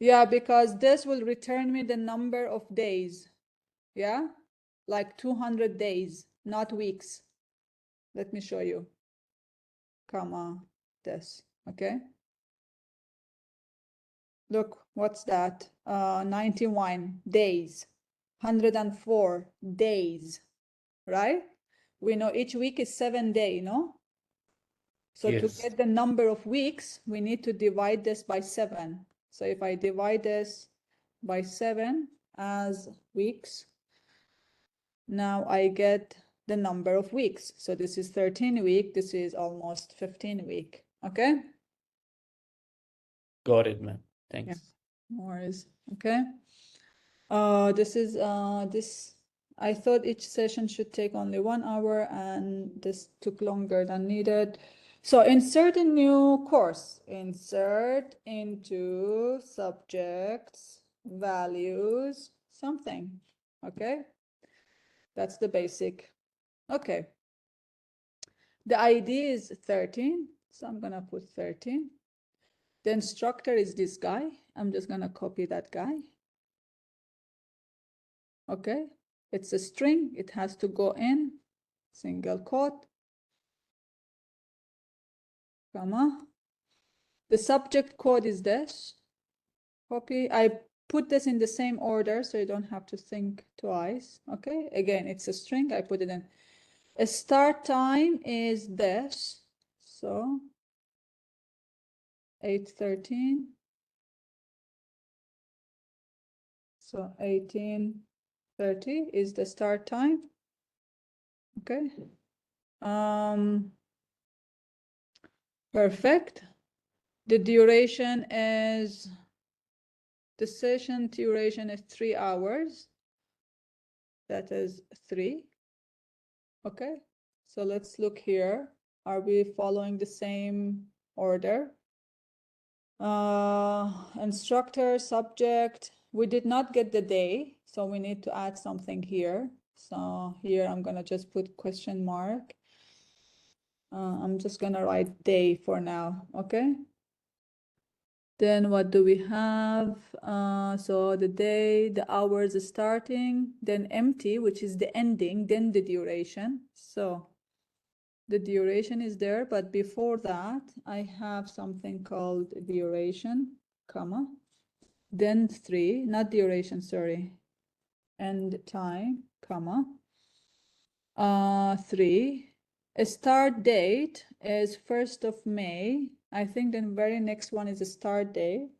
Yeah, because this will return me the number of days. Yeah, like 200 days, not weeks. Let me show you. Comma, this, okay? Look, what's that? 91 days, 104 days, right? We know each week is 7 days, no? So to Yes. get the number of weeks, we need to divide this by 7. So if I divide this by 7 as weeks, now I get the number of weeks. So this is 13 week, this is almost 15 week, okay? Got it, ma'am. Thanks. Yeah. No worries, okay? This I thought each session should take only 1 hour and this took longer than needed. So insert a new course, insert into subjects, values, something, okay? That's the basic, okay. The ID is 13, so I'm gonna put 13. The instructor is this guy. I'm just gonna copy that guy. Okay, it's a string, it has to go in, single quote, comma. The subject code is this, copy. I put this in the same order so you don't have to think twice, okay? Again, it's a string, I put it in. A start time is this, so 8:13. So 18:30 is the start time. Okay. Perfect. The duration is, the session duration is 3 hours. That is 3. Okay. So let's look here. Are we following the same order? Instructor, subject. We did not get the day, so we need to add something here. So here I'm gonna just put question mark. I'm just gonna write day for now, okay? Then what do we have? So the day, the hours starting, then empty, which is the ending, then the duration. So the duration is there, but before that, I have something called duration, comma, then 3, not duration, sorry, end time, comma, 3. A start date is 1st of May. I think the very next one is a start date.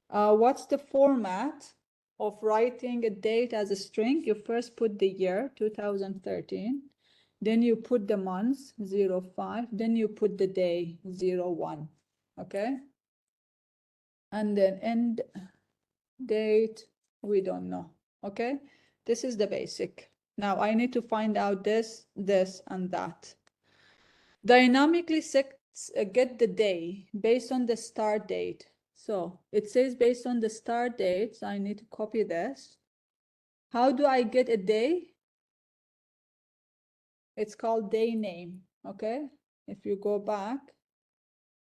What's the format of writing a date as a string? You first put the year, 2013. Then you put the month, 05. Then you put the day, 01. Okay? And then end date, we don't know. Okay? This is the basic. Now I need to find out this, and that. Dynamically get the day based on the start date. So it says based on the start date, so I need to copy this. How do I get a day? It's called day name, okay? If you go back,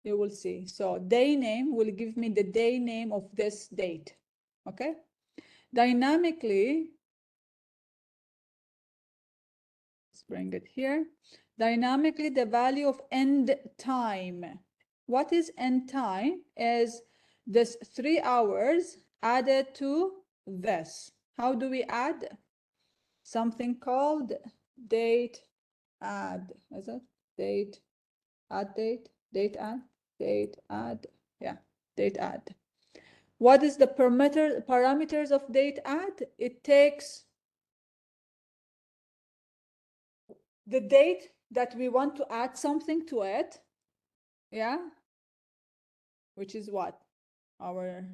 you will see. So day name will give me the day name of this date, okay? Dynamically, let's bring it here. Dynamically, the value of end time. What is end time? Is this 3 hours added to this. How do we add? Something called date add. Is it? Date add date? Date add? Date add. Yeah, date add. What is the parameters of date add? It takes the date that we want to add something to it, yeah, which is what? Our,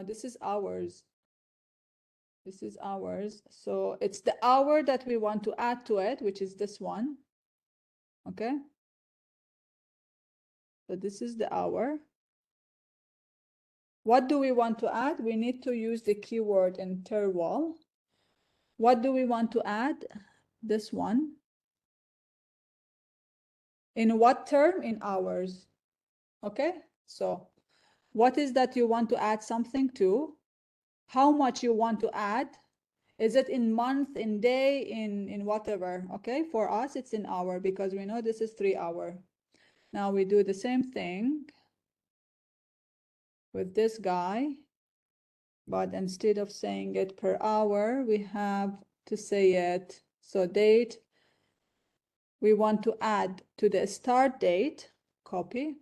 this is hours. This is hours. So it's the hour that we want to add to it, which is this one, okay? So this is the hour. What do we want to add? We need to use the keyword interval. What do we want to add? This one. In what term? In hours. Okay, so what is that you want to add something to? How much you want to add? Is it in month, in day, in whatever? Okay, for us it's in hour because we know this is 3 hour. Now we do the same thing with this guy, but instead of saying it per hour, we have to say it. So date, we want to add to the start date, copy.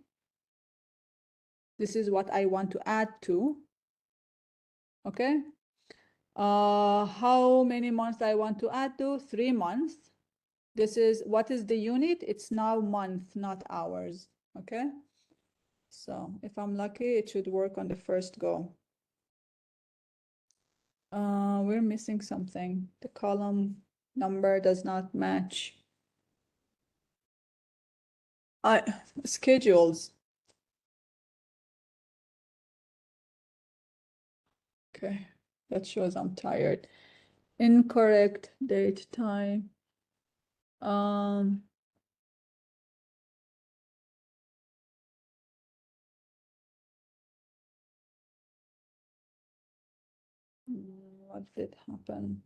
This is what I want to add to. Okay. How many months I want to add to? 3 months. This is, what is the unit? It's now month, not hours. Okay. So if I'm lucky, it should work on the first go. We're missing something. The column number does not match. Schedules. Okay, that shows I'm tired. Incorrect date time. What did happen?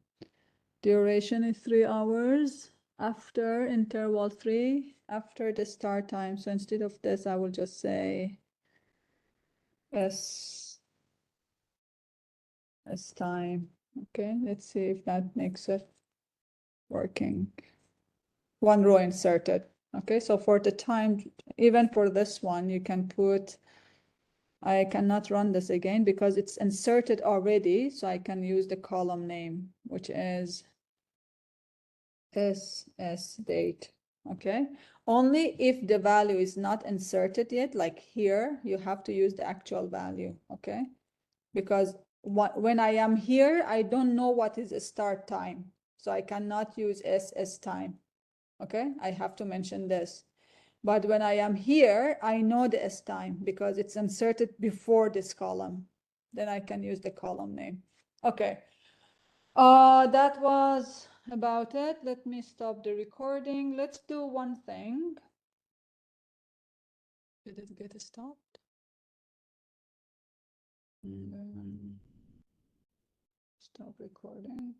Duration is 3 hours after interval 3 after the start time. So instead of this, I will just say S time. Okay, let's see if that makes it working. 1 row inserted. Okay, so for the time, even for this one, you can put, I cannot run this again because it's inserted already. So I can use the column name, which is SS date. Okay, only if the value is not inserted yet, like here, you have to use the actual value. Okay, because when I am here, I don't know what is a start time. So I cannot use SS time. Okay, I have to mention this. But when I am here, I know the S time because it's inserted before this column. Then I can use the column name. Okay, that was about it. Let me stop the recording. Let's do one thing. Did it get stopped? Mm, Stop recording.